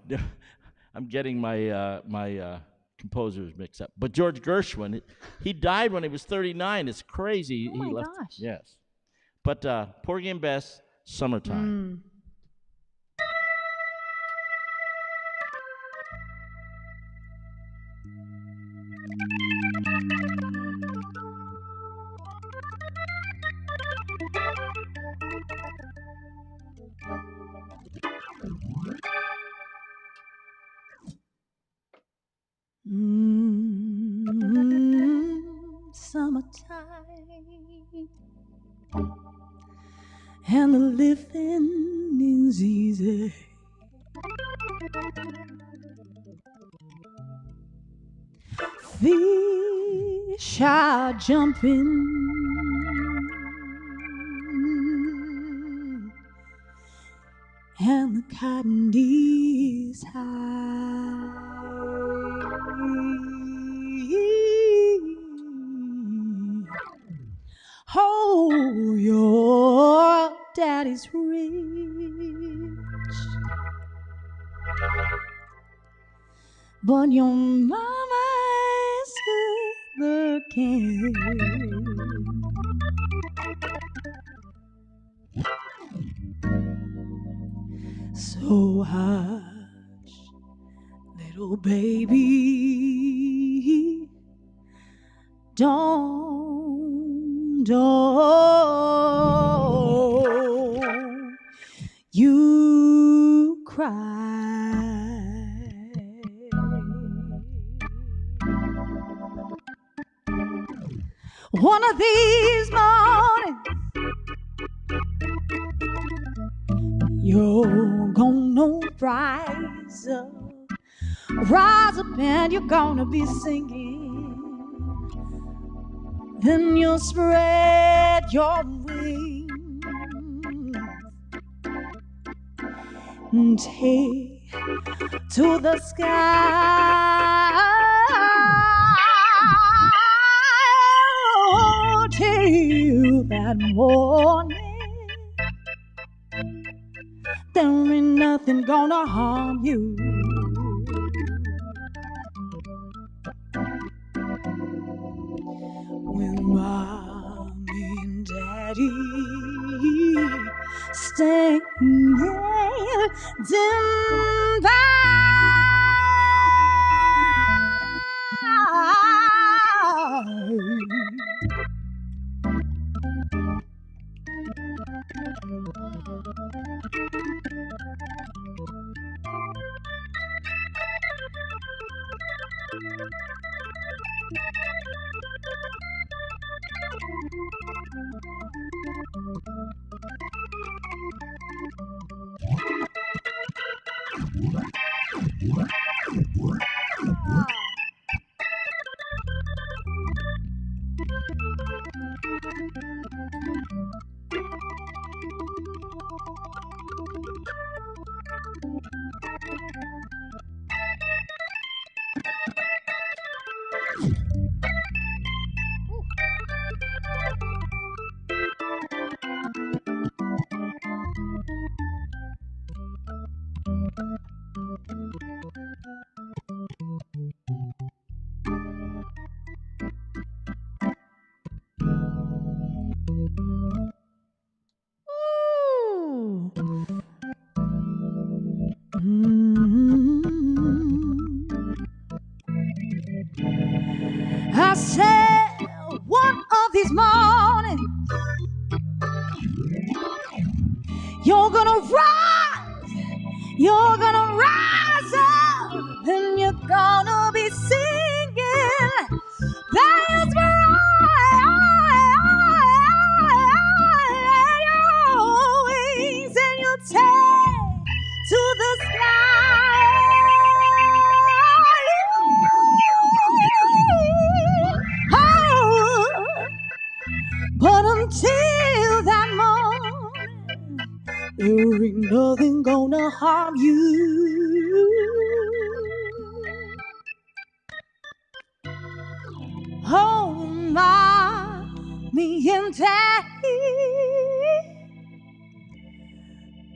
I'm getting my composers mixed up. But George Gershwin, he died when he was 39. It's crazy. Oh my gosh. Yes. But Porgy and Bess, Summertime. Summertime, and the living is easy. Fish are jumping, and the cotton is high. Oh, your daddy's rich, but your mama is good looking. So hush, little baby, don't you cry. One of these mornings you're gonna rise up and you're gonna be singing. Then you'll spread your wings and take to the sky. Till that morning, there ain't nothing gonna harm you. When mommy and daddy standing by. I said, one of these mornings, you're gonna rise up, and you're gonna be singing. That's where your wings, and you take to the sky. Oh, but until that morning, there ain't nothing gonna harm you. Oh, mommy and daddy,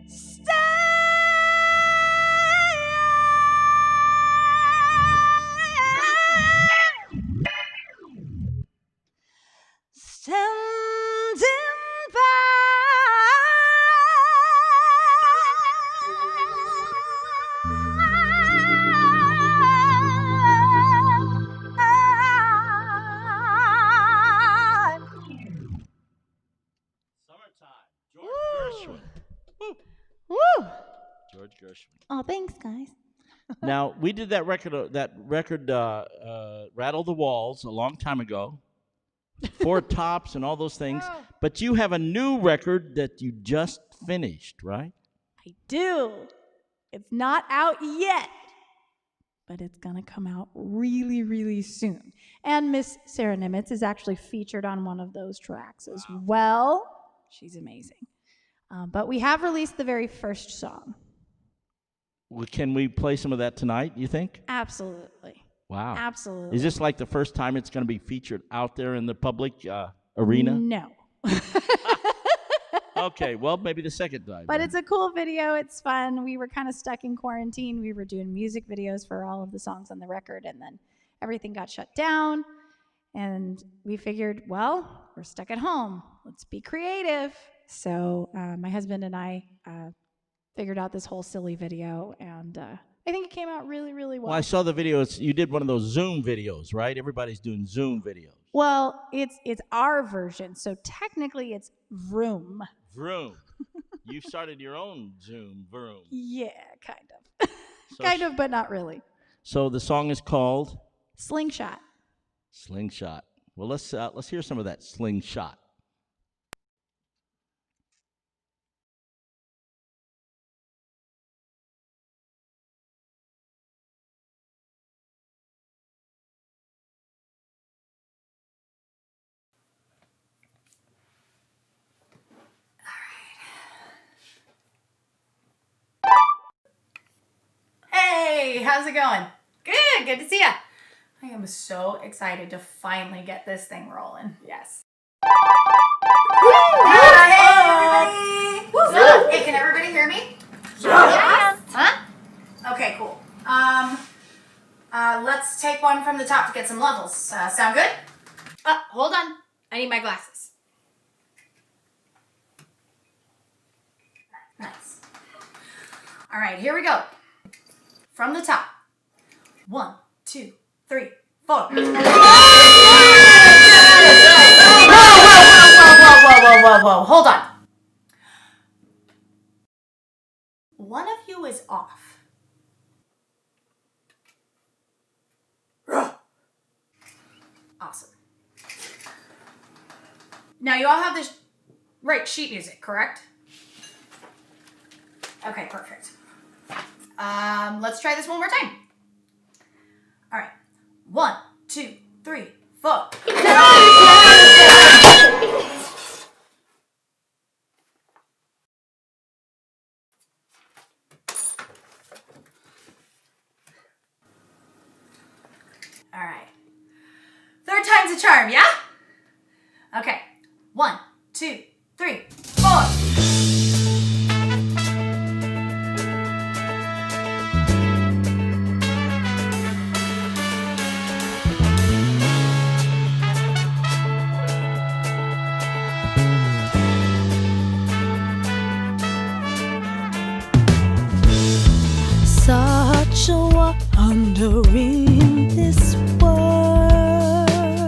standing by. Summertime. George Gershwin. Woo! George Gershwin. Oh, thanks, guys. Now, we did that record, Rattle the Walls, a long time ago. Four Tops and all those things. Oh. But you have a new record that you just finished, right? I do. It's not out yet, but it's going to come out really, really soon. And Miss Sarah Nimitz is actually featured on one of those tracks as well. She's amazing. But we have released the very first song. Well, can we play some of that tonight, you think? Absolutely. Wow. Absolutely. Is this like the first time it's going to be featured out there in the public arena? No. Okay, well, maybe the second time. But then. it's a cool video. It's fun. We were kind of stuck in quarantine. We were doing music videos for all of the songs on the record, and then everything got shut down. And we figured, well, we're stuck at home. Let's be creative. So my husband and I figured out this whole silly video, and I think it came out really, really well. Well, I saw the videos. You did one of those Zoom videos, right? Everybody's doing Zoom videos. Well, it's our version, so technically it's Vroom. Vroom. You started your own Zoom Vroom. Yeah, kind of. So Kind of, but not really. So the song is called Slingshot. Slingshot. Well, let's hear some of that Slingshot. Hey, how's it going? Good to see ya. I am so excited to finally get this thing rolling. Yes. Hey, everybody. Hey, can everybody hear me? Yes. Huh? Okay, cool. Let's take one from the top to get some levels. Sound good? Hold on. I need my glasses. Nice. All right, here we go. From the top. 1, 2, 3, 4. Whoa! Hold on. One of you is off. Awesome. Now you all have this right sheet music, correct? Okay, perfect. Let's try this one more time. All right. 1, 2, 3, 4. All right. Third time's a charm, yeah? Okay. 1, 2, 3, 4. Such a wandering this world.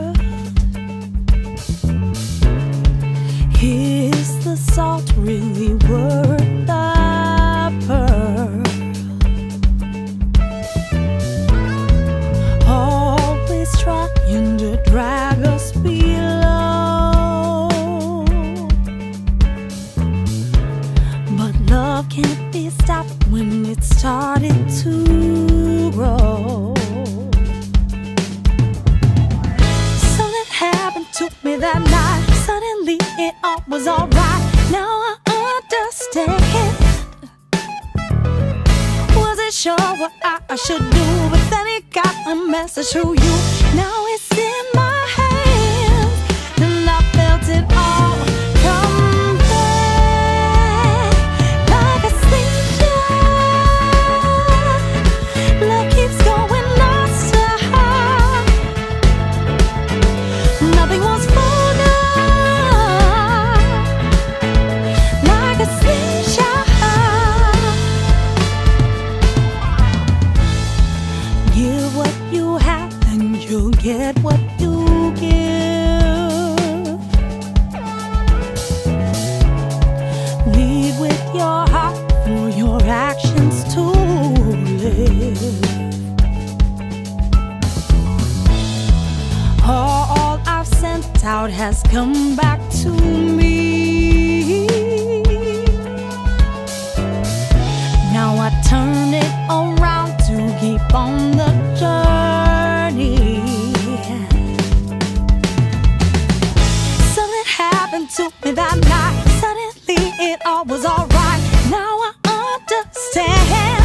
sure what I should do, but then it got a message through you. Now it's in my hands, and I felt it all come back like a slingshot. Love keeps going non-stop. Nothing was full like a slingshot. Give what you have and you'll get what you give. Lead with your heart for your actions to live. All I've sent out has come back to me. Now I turn it around to keep on the journey. Something happened to me that night. Suddenly it all was alright. Now I understand.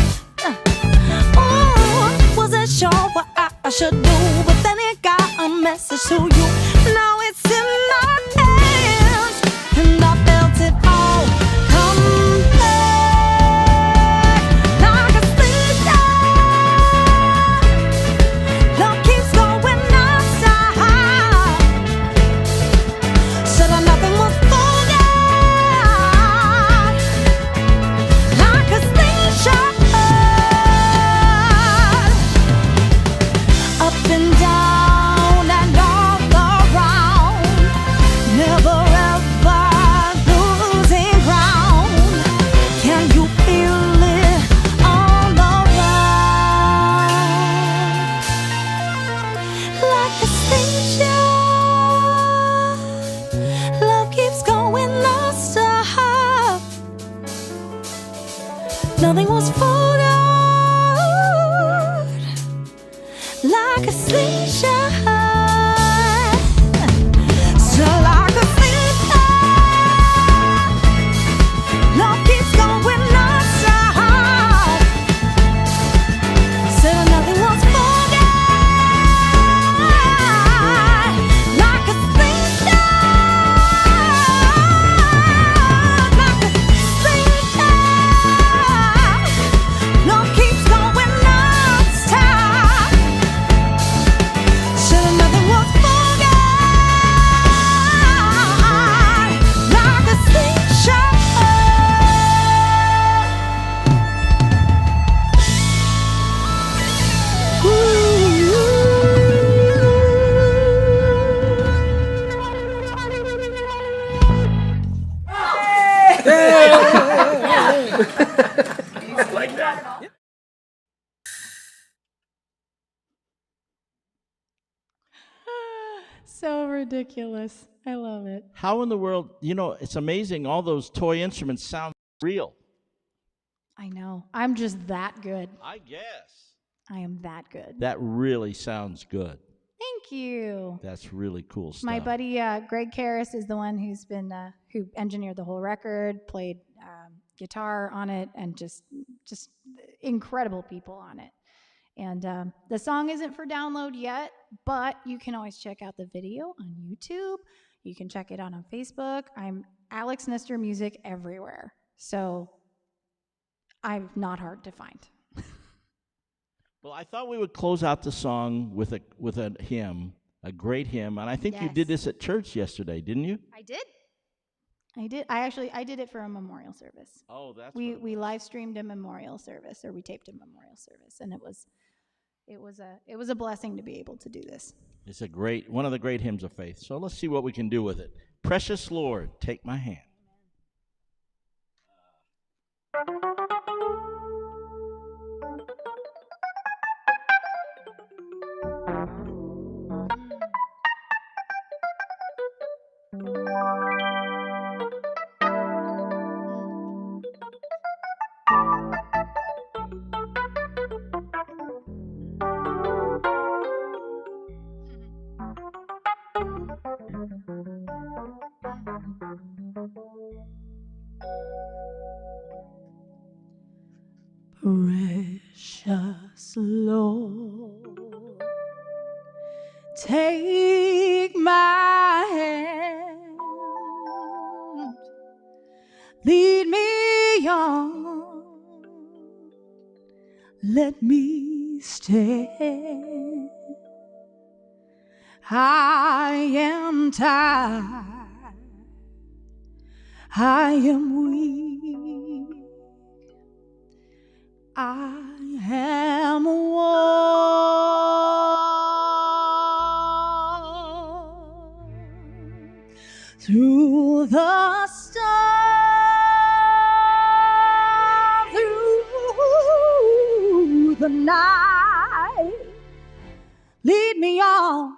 Wasn't sure what I should do, but then it got a message to you. Now it's in my hands, and I felt it all come back like a slingshot. Love keeps going non-stop. Said nothing was forgot like a slingshot. Up and down and all around, never ever losing ground. Can you feel it all around? Like a slingshot, love keeps going non-stop. Nothing was folded like a slingshot. So like a slingshot, love keeps going non-stop. So nothing was forgot like a slingshot. Like a slingshot, love keeps going non-stop. Should nothing was forgot like a slingshot. So ridiculous. I love it. How in the world, it's amazing. All those toy instruments sound real. I know. I'm just that good. I guess. I am that good. That really sounds good. Thank you. That's really cool stuff. My buddy Greg Karras is the one who's been who engineered the whole record, played guitar on it, and just incredible people on it. And the song isn't for download yet, but you can always check out the video on YouTube. You can check it out on Facebook. I'm Alex Nestor Music everywhere, so I'm not hard to find. Well, I thought we would close out the song with a hymn, a great hymn, and I think you did this at church yesterday, didn't you? I did. I did it for a memorial service. Oh, that's we live streamed a memorial service, or we taped a memorial service, and it was a blessing to be able to do this. It's one of the great hymns of faith. So let's see what we can do with it. Precious Lord, take my hand. Take my hand, lead me on, let me stand. I am tired, I am weak, I am worn through the storm, through the night. Lead me on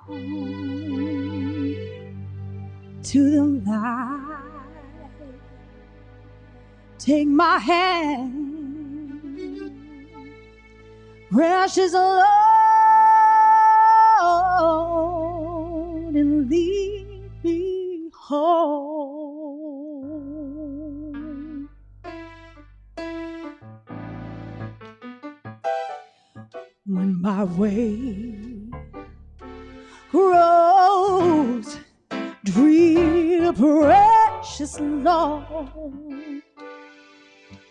to the light. Take my hand, precious Lord, and lead me home. When my way grows drear, precious Lord,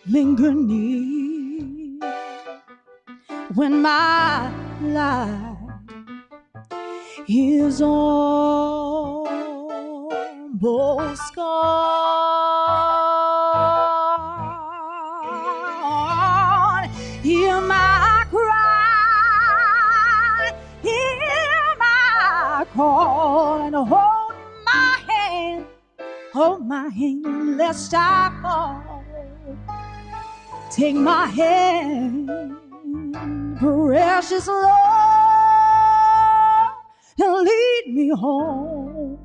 linger near. When my life is almost gone, hear my cry, hear my call, and hold my hand, lest I fall. Take my hand, precious Lord, and lead me home.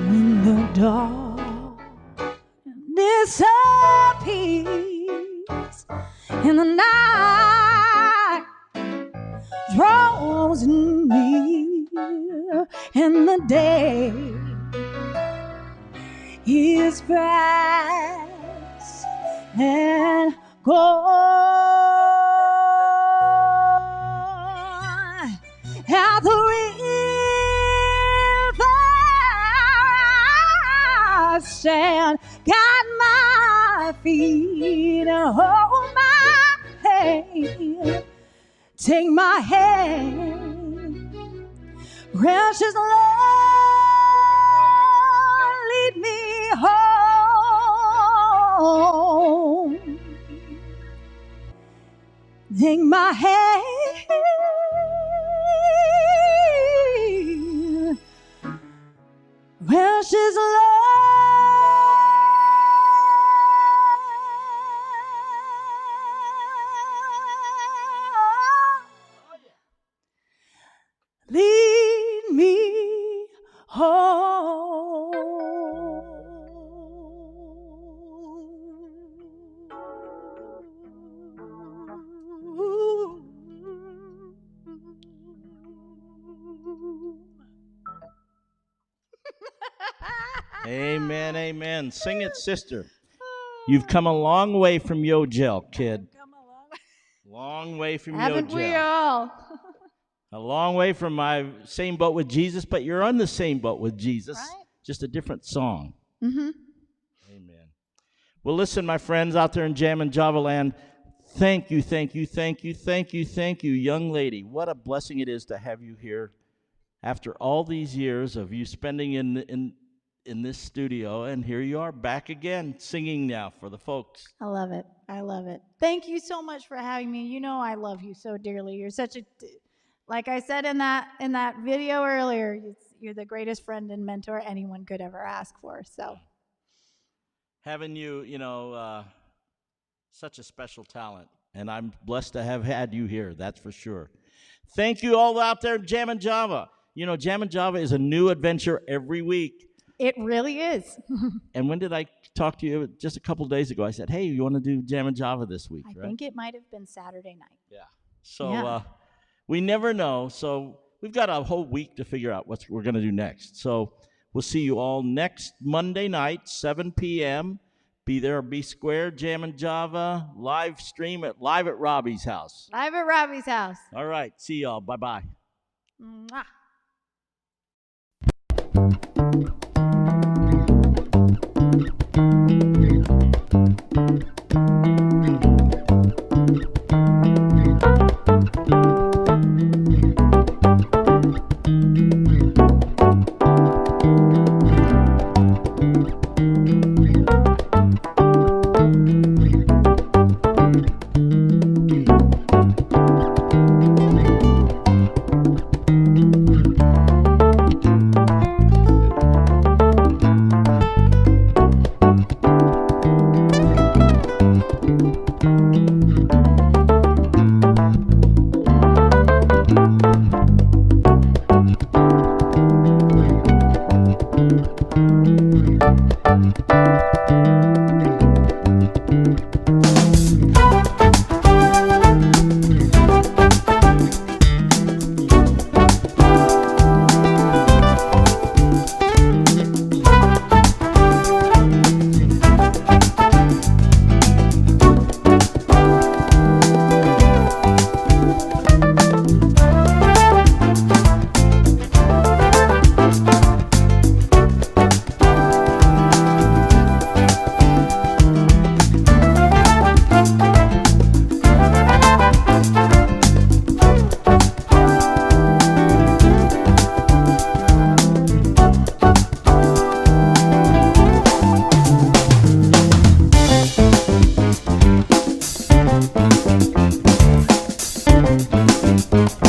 When the darkness appears and the night draws near and the day is fast and gone at the stand, guide my feet and hold my hand. Take my hand, precious Lord, lead me home. Take my hand, precious Lord. Lead me home. Amen, amen. Sing it, sister. You've come a long way from Yojel, kid. Long way from Haven't we Yojel. all? A long way from my same boat with Jesus, but you're on the same boat with Jesus. Right? Just a different song. Mm-hmm. Amen. Well, listen, my friends out there in Jam and Java land, Thank you, thank you, thank you, thank you, thank you, young lady. What a blessing it is to have you here after all these years of you spending in this studio, and here you are back again singing now for the folks. I love it. I love it. Thank you so much for having me. You know I love you so dearly. You're such a, like I said in that video earlier, you're the greatest friend and mentor anyone could ever ask for. So Having you, such a special talent, and I'm blessed to have had you here, that's for sure. Thank you all out there in Jammin' Java. Jammin' Java is a new adventure every week. it really is. And when did I talk to you? Just a couple days ago. I said, hey, you want to do Jammin' Java this week, I right? think it might have been Saturday night. Yeah. So Yeah. we never know. So we've got a whole week to figure out what we're going to do next. So we'll see you all next Monday night, 7 p.m. Be there or be square, Jammin' Java, live stream live at Robbie's house. Live at Robbie's house. All right. See y'all. Bye-bye. Mwah. Thank you.